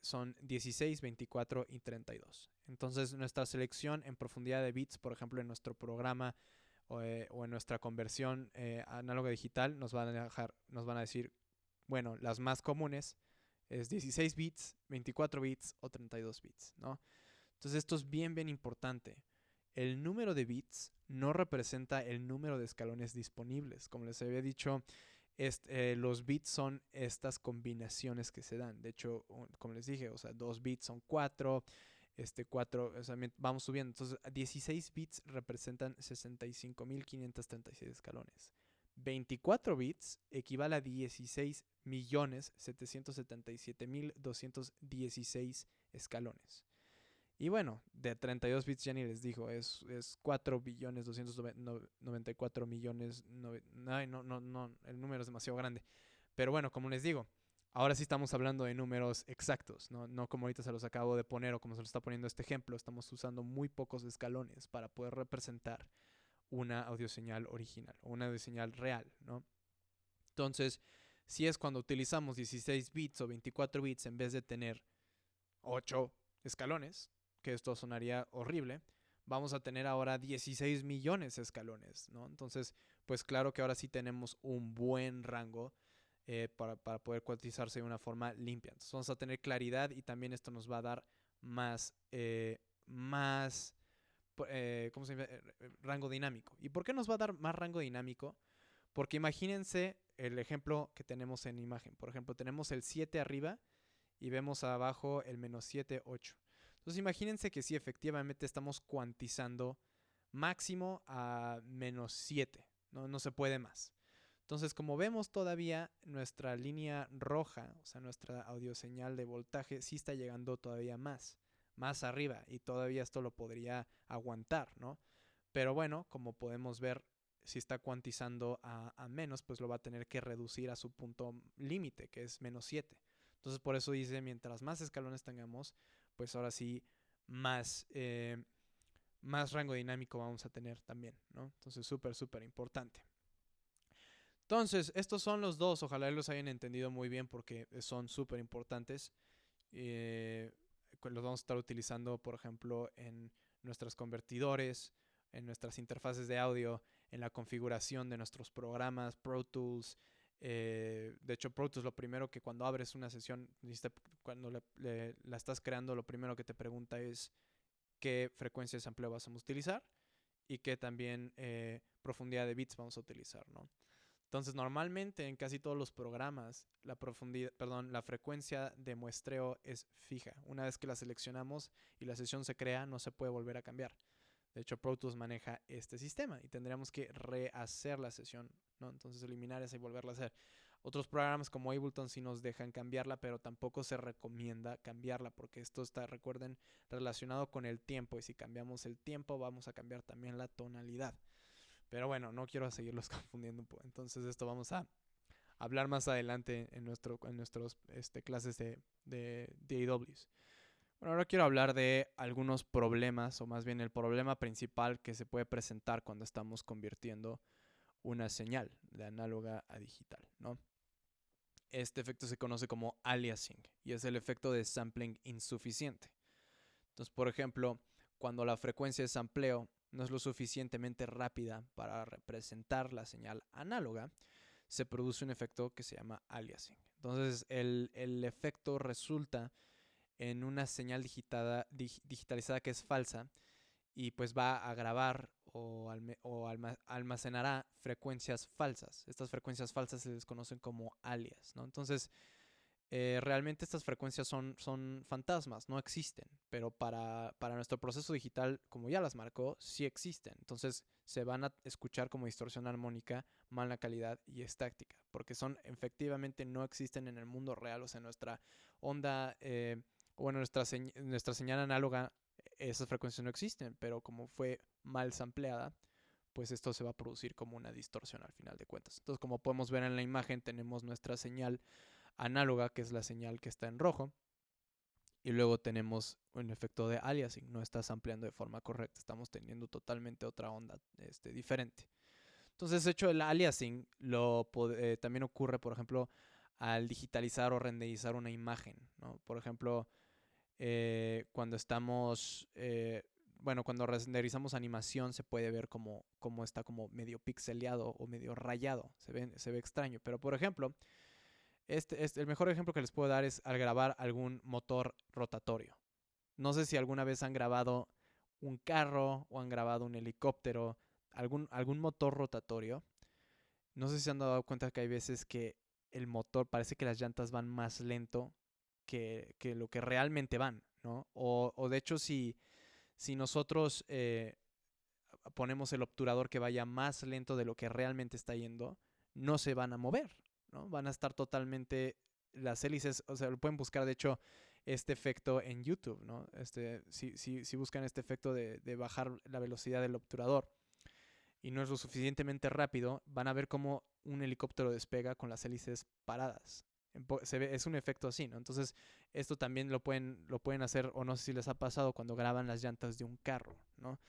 son 16, 24 y 32. Entonces nuestra selección en profundidad de bits, por ejemplo en nuestro programa o en nuestra conversión análoga digital, nos van a decir, bueno, las más comunes es 16 bits, 24 bits o 32 bits, ¿no? Entonces esto es bien, bien importante. El número de bits no representa el número de escalones disponibles. Como les había dicho, los bits son estas combinaciones que se dan. De hecho, como les dije, o sea, 2 bits son 4, 4, o sea, vamos subiendo. Entonces, 16 bits representan 65.536 escalones. 24 bits equivale a 16.777.216 escalones. Y bueno, de 32 bits ya ni les digo, es 4.294.000.000. No, el número es demasiado grande. Pero bueno, como les digo, ahora sí estamos hablando de números exactos, no como ahorita se los acabo de poner o como se los está poniendo este ejemplo. Estamos usando muy pocos escalones para poder representar una audioseñal original o una audioseñal real, ¿no? Entonces, si es cuando utilizamos 16 bits o 24 bits en vez de tener 8 escalones, que esto sonaría horrible, vamos a tener ahora 16 millones de escalones, ¿no? Entonces, pues claro que ahora sí tenemos un buen rango para poder cuantizarse de una forma limpia. Entonces vamos a tener claridad, y también esto nos va a dar más, ¿cómo se llama? Rango dinámico. ¿Y por qué nos va a dar más rango dinámico? Porque imagínense el ejemplo que tenemos en imagen. Por ejemplo, tenemos el 7 arriba y vemos abajo el menos 7, 8. Entonces imagínense que sí, efectivamente estamos cuantizando máximo a menos 7, no se puede más. Entonces, como vemos todavía, nuestra línea roja, o sea, nuestra audioseñal de voltaje, sí está llegando todavía más arriba, y todavía esto lo podría aguantar, ¿no? Pero bueno, como podemos ver, si está cuantizando a menos, pues lo va a tener que reducir a su punto límite, que es menos 7. Entonces, por eso dice, mientras más escalones tengamos, pues ahora sí, más rango dinámico vamos a tener también, ¿no? Entonces, súper importante. Entonces, estos son los dos. Ojalá los hayan entendido muy bien, porque son súper importantes. Los vamos a estar utilizando, por ejemplo, en nuestros convertidores, en nuestras interfaces de audio, en la configuración de nuestros programas, Pro Tools. De hecho, Pro Tools, lo primero que cuando abres una sesión, cuando la estás creando, lo primero que te pregunta es qué frecuencia de sampleo vas a utilizar, y qué también profundidad de bits vamos a utilizar, ¿no? Entonces, normalmente en casi todos los programas, la frecuencia de muestreo es fija. Una vez que la seleccionamos y la sesión se crea, no se puede volver a cambiar. De hecho, Pro Tools maneja este sistema y tendríamos que rehacer la sesión, ¿no? Entonces, eliminar esa y volverla a hacer. Otros programas como Ableton sí nos dejan cambiarla, pero tampoco se recomienda cambiarla, porque esto está, recuerden, relacionado con el tiempo, y si cambiamos el tiempo vamos a cambiar también la tonalidad. Pero bueno, no quiero seguirlos confundiendo. Entonces esto vamos a hablar más adelante en nuestros clases de DAWs. Bueno, ahora quiero hablar de algunos problemas, o más bien el problema principal que se puede presentar cuando estamos convirtiendo una señal de análoga a digital, ¿no? Este efecto se conoce como aliasing y es el efecto de sampling insuficiente. Entonces, por ejemplo, cuando la frecuencia de sampleo no es lo suficientemente rápida para representar la señal análoga, se produce un efecto que se llama aliasing. Entonces, el efecto resulta en una señal digitalizada que es falsa y pues va a grabar o almacenará frecuencias falsas. Estas frecuencias falsas se les conocen como alias, ¿no? Entonces, realmente estas frecuencias son fantasmas, no existen, pero para nuestro proceso digital, como ya las marcó, sí existen. Entonces se van a escuchar como distorsión armónica, mala calidad y estática, porque efectivamente no existen en el mundo real, o sea, nuestra onda, bueno, nuestra señal análoga, esas frecuencias no existen, pero como fue mal sampleada, pues esto se va a producir como una distorsión al final de cuentas. Entonces, como podemos ver en la imagen, tenemos nuestra señal análoga, que es la señal que está en rojo, y luego tenemos un efecto de aliasing, no estás ampliando de forma correcta, estamos teniendo totalmente otra onda diferente. Entonces, hecho el aliasing también ocurre, por ejemplo, al digitalizar o renderizar una imagen, ¿no? Por ejemplo, cuando cuando renderizamos animación se puede ver como está como medio pixeleado o medio rayado, se ve extraño, pero por ejemplo, el mejor ejemplo que les puedo dar es al grabar algún motor rotatorio. No sé si alguna vez han grabado un carro o han grabado un helicóptero, algún motor rotatorio. No sé si se han dado cuenta que hay veces que el motor parece que las llantas van más lento que lo que realmente van, ¿no? O de hecho, si nosotros ponemos el obturador que vaya más lento de lo que realmente está yendo, no se van a mover, ¿no? Van a estar totalmente las hélices, o sea, lo pueden buscar, de hecho, este efecto en YouTube, ¿no? Si buscan este efecto de bajar la velocidad del obturador y no es lo suficientemente rápido, van a ver cómo un helicóptero despega con las hélices paradas. Es un efecto así, ¿no? Entonces, esto también lo pueden hacer, o no sé si les ha pasado cuando graban las llantas de un carro, ¿no?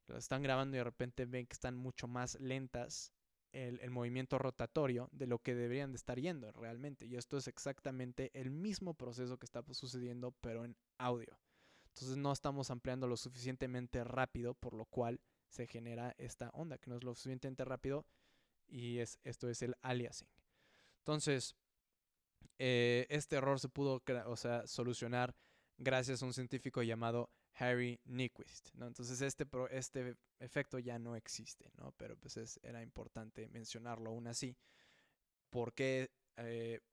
Las están grabando y de repente ven que están mucho más lentas el movimiento rotatorio de lo que deberían de estar yendo realmente. Y esto es exactamente el mismo proceso que está sucediendo, pero en audio. Entonces no estamos ampliando lo suficientemente rápido, por lo cual se genera esta onda, que no es lo suficientemente rápido, y esto es el aliasing. Entonces, este error se pudo solucionar gracias a un científico llamado Harry Nyquist, ¿no? Entonces este efecto ya no existe, ¿no? Pero pues era importante mencionarlo aún así, porque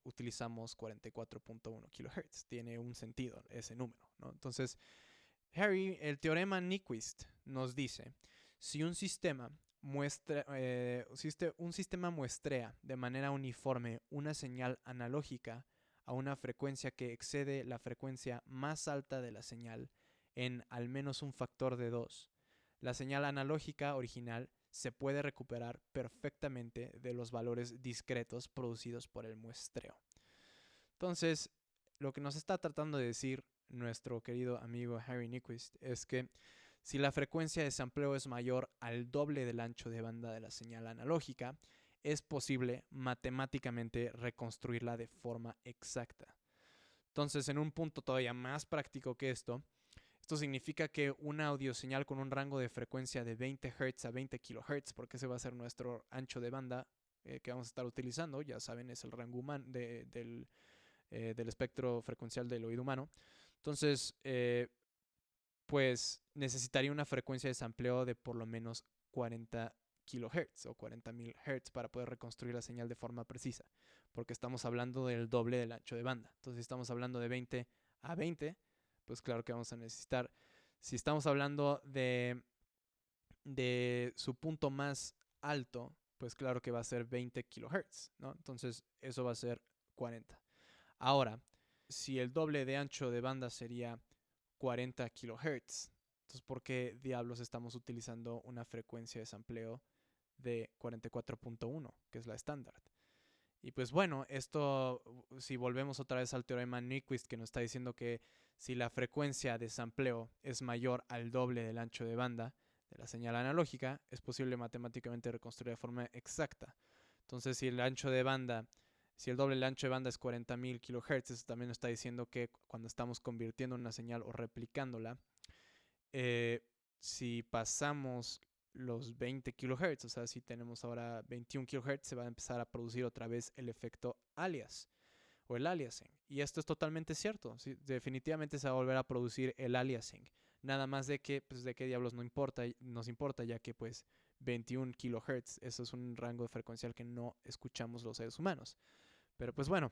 utilizamos 44.1 kHz. Tiene un sentido ese número, ¿no? Entonces, el teorema Nyquist nos dice, si un sistema muestrea de manera uniforme una señal analógica a una frecuencia que excede la frecuencia más alta de la señal en al menos un factor de 2, la señal analógica original se puede recuperar perfectamente de los valores discretos producidos por el muestreo. Entonces, lo que nos está tratando de decir nuestro querido amigo Harry Nyquist es que si la frecuencia de sampleo es mayor al doble del ancho de banda de la señal analógica, es posible matemáticamente reconstruirla de forma exacta. Entonces, en un punto todavía más práctico que esto significa que una audioseñal con un rango de frecuencia de 20 Hz a 20 kHz, porque ese va a ser nuestro ancho de banda que vamos a estar utilizando, ya saben, es el rango humano del espectro frecuencial del oído humano. Entonces, pues necesitaría una frecuencia de sampleo de por lo menos 40 kHz o 40.000 Hz para poder reconstruir la señal de forma precisa, porque estamos hablando del doble del ancho de banda. Entonces, si estamos hablando de 20 a 20, pues claro que vamos a necesitar, si estamos hablando de su punto más alto, pues claro que va a ser 20 kHz, ¿no? Entonces, eso va a ser 40. Ahora, si el doble de ancho de banda sería 40 kHz, entonces ¿por qué diablos estamos utilizando una frecuencia de sampleo de 44.1, que es la estándar. Y pues bueno, esto, si volvemos otra vez al teorema Nyquist, que nos está diciendo que si la frecuencia de sampleo es mayor al doble del ancho de banda de la señal analógica, es posible matemáticamente reconstruir de forma exacta. Entonces, si el doble del ancho de banda es 40.000 kHz, eso también nos está diciendo que cuando estamos convirtiendo una señal o replicándola, si pasamos los 20 kHz, o sea, si tenemos ahora 21 kHz, se va a empezar a producir otra vez el efecto alias o el aliasing. Y esto es totalmente cierto. ¿Sí? Definitivamente se va a volver a producir el aliasing. Nada más de que, pues, de qué diablos nos importa, ya que pues 21 kHz, eso es un rango frecuencial que no escuchamos los seres humanos. Pero pues bueno,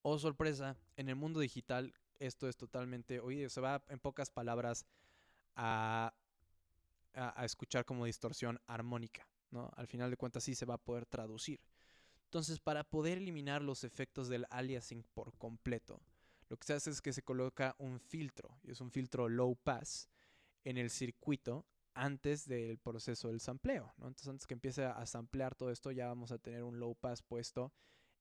oh sorpresa, en el mundo digital esto es totalmente, oye, se va en pocas palabras a escuchar como distorsión armónica, ¿no? Al final de cuentas sí se va a poder traducir. Entonces, para poder eliminar los efectos del aliasing por completo, lo que se hace es que se coloca un filtro, y es un filtro low pass, en el circuito antes del proceso del sampleo, ¿no? Entonces, antes que empiece a samplear todo esto, ya vamos a tener un low pass puesto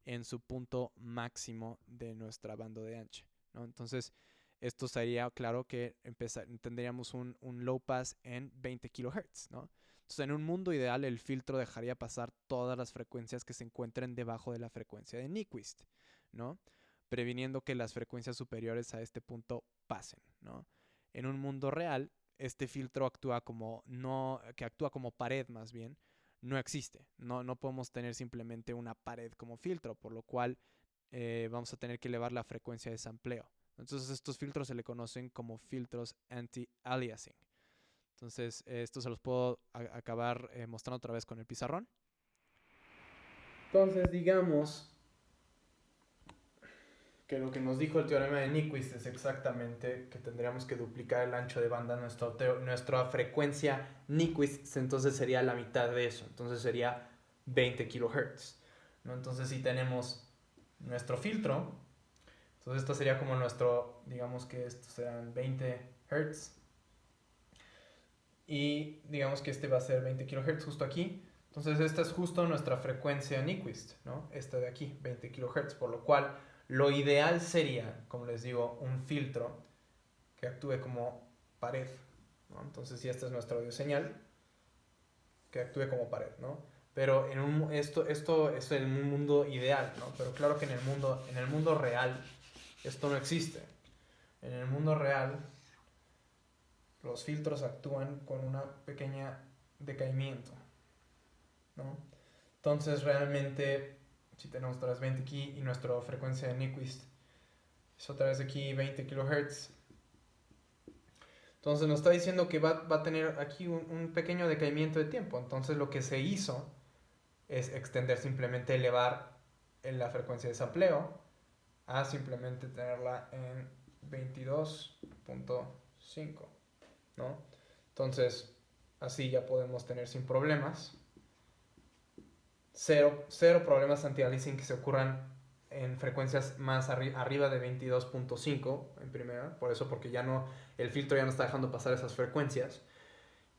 en su punto máximo de nuestra banda de ancha, ¿no? Entonces, esto sería, claro, que tendríamos un low pass en 20 kHz, ¿no? Entonces, en un mundo ideal, el filtro dejaría pasar todas las frecuencias que se encuentren debajo de la frecuencia de Nyquist, ¿no? Previniendo que las frecuencias superiores a este punto pasen, ¿no? En un mundo real, este filtro actúa como pared más bien, no existe. No podemos tener simplemente una pared como filtro, por lo cual vamos a tener que elevar la frecuencia de sampleo. Entonces estos filtros se le conocen como filtros anti-aliasing. Entonces esto se los puedo acabar mostrando otra vez con el pizarrón. Entonces digamos que lo que nos dijo el teorema de Nyquist es exactamente que tendríamos que duplicar el ancho de banda. Nuestra frecuencia Nyquist entonces sería la mitad de eso, entonces sería 20 kHz, ¿no? Entonces si tenemos nuestro filtro, entonces esto sería como digamos que estos serán 20 Hz, y digamos que este va a ser 20 kHz justo aquí. Entonces esta es justo nuestra frecuencia Nyquist, ¿no? Esta de aquí, 20 kHz, por lo cual lo ideal sería, como les digo, un filtro que actúe como pared, ¿no? Entonces si esta es nuestra audio señal, que actúe como pared, ¿no? Pero esto es el mundo ideal, ¿no? Pero claro que en el mundo real esto no existe. En el mundo real los filtros actúan con una pequeña decaimiento, ¿no? Entonces realmente si tenemos otra vez 20 aquí y nuestra frecuencia de Nyquist es otra vez aquí 20 kHz, entonces nos está diciendo que va a tener aquí un pequeño decaimiento de tiempo. Entonces lo que se hizo es extender, simplemente elevar la frecuencia de sampleo a simplemente tenerla en 22.5, ¿no? Entonces así ya podemos tener sin problemas cero problemas anti-aliasing que se ocurran en frecuencias más arriba de 22.5 en primera, por eso, porque el filtro ya no está dejando pasar esas frecuencias.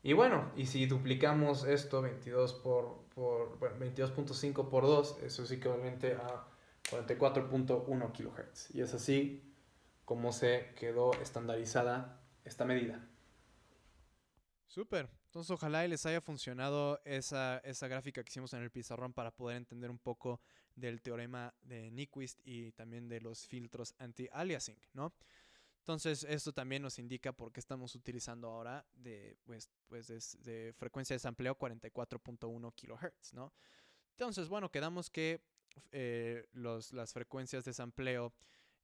Y bueno, y si duplicamos esto 22.5 por 2, eso es equivalente a 44.1 kHz. Y es así como se quedó estandarizada esta medida. Súper. Entonces ojalá y les haya funcionado esa gráfica que hicimos en el pizarrón para poder entender un poco del teorema de Nyquist y también de los filtros anti-aliasing, ¿no? Entonces esto también nos indica por qué estamos utilizando ahora de frecuencia de sampleo 44.1 kHz, ¿no? Entonces, bueno, quedamos que las frecuencias de sampleo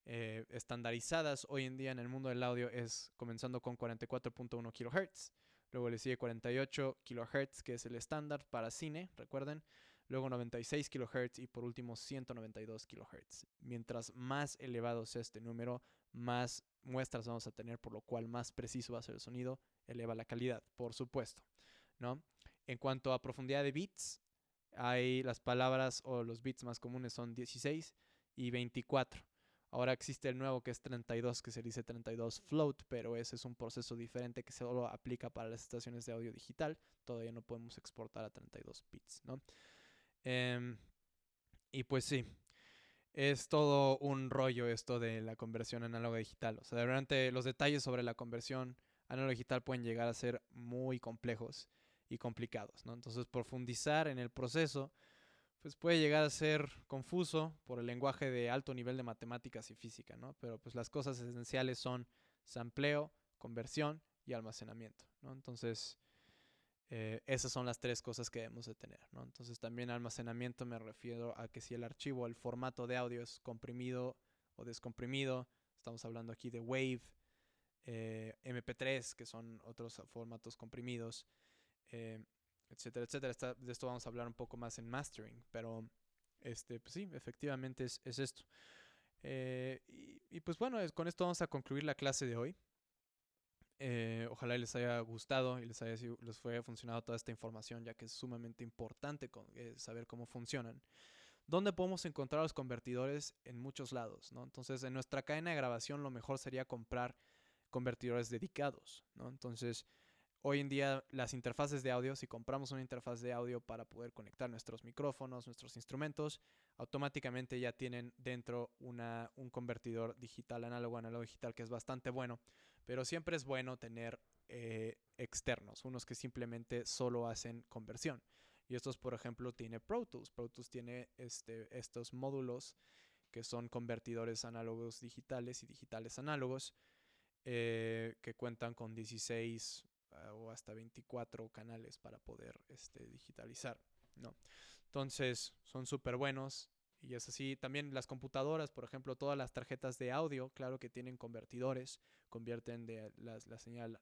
estandarizadas hoy en día en el mundo del audio es comenzando con 44.1 kHz. Luego le sigue 48 kHz, que es el estándar para cine, recuerden. Luego 96 kHz y por último 192 kHz. Mientras más elevado sea este número, más muestras vamos a tener, por lo cual más preciso va a ser el sonido, eleva la calidad, por supuesto, ¿no? En cuanto a profundidad de bits, hay las palabras o los bits más comunes son 16 y 24. Ahora existe el nuevo que es 32, que se dice 32 float, pero ese es un proceso diferente que solo aplica para las estaciones de audio digital. Todavía no podemos exportar a 32 bits, ¿no? Y pues sí, es todo un rollo esto de la conversión análoga digital. O sea, de repente los detalles sobre la conversión análoga digital pueden llegar a ser muy complejos y complicados, ¿no? Entonces, profundizar en el proceso pues puede llegar a ser confuso por el lenguaje de alto nivel de matemáticas y física, ¿no? Pero pues las cosas esenciales son sampleo, conversión y almacenamiento, ¿no? Entonces, esas son las tres cosas que debemos de tener, ¿no? Entonces también almacenamiento me refiero a que si el archivo, el formato de audio es comprimido o descomprimido, estamos hablando aquí de WAV, MP3, que son otros formatos comprimidos, eh, etcétera, etcétera. De esto vamos a hablar un poco más en mastering, pero pues sí, efectivamente es esto. Y pues bueno, con esto vamos a concluir la clase de hoy. Ojalá les haya gustado y les haya funcionado toda esta información, ya que es sumamente importante saber cómo funcionan. ¿Dónde podemos encontrar los convertidores? En muchos lados, ¿no? Entonces, en nuestra cadena de grabación lo mejor sería comprar convertidores dedicados, ¿no? Entonces, hoy en día las interfaces de audio, si compramos una interfaz de audio para poder conectar nuestros micrófonos, nuestros instrumentos, automáticamente ya tienen dentro un convertidor digital análogo digital, que es bastante bueno, pero siempre es bueno tener externos, unos que simplemente solo hacen conversión. Y estos, por ejemplo, tiene Pro Tools. Pro Tools tiene estos módulos que son convertidores análogos digitales y digitales análogos, que cuentan con 16 o hasta 24 canales para poder digitalizar, ¿no? Entonces son súper buenos. Y es así, también las computadoras, por ejemplo, todas las tarjetas de audio, claro que tienen convertidores, convierten de la señal,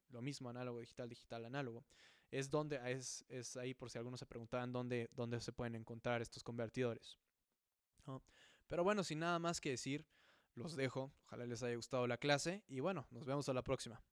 lo mismo, análogo, digital, digital, análogo. Es ahí, por si algunos se preguntaban, dónde se pueden encontrar estos convertidores, ¿no? Pero bueno, sin nada más que decir, los dejo. Ojalá les haya gustado la clase y bueno, nos vemos a la próxima.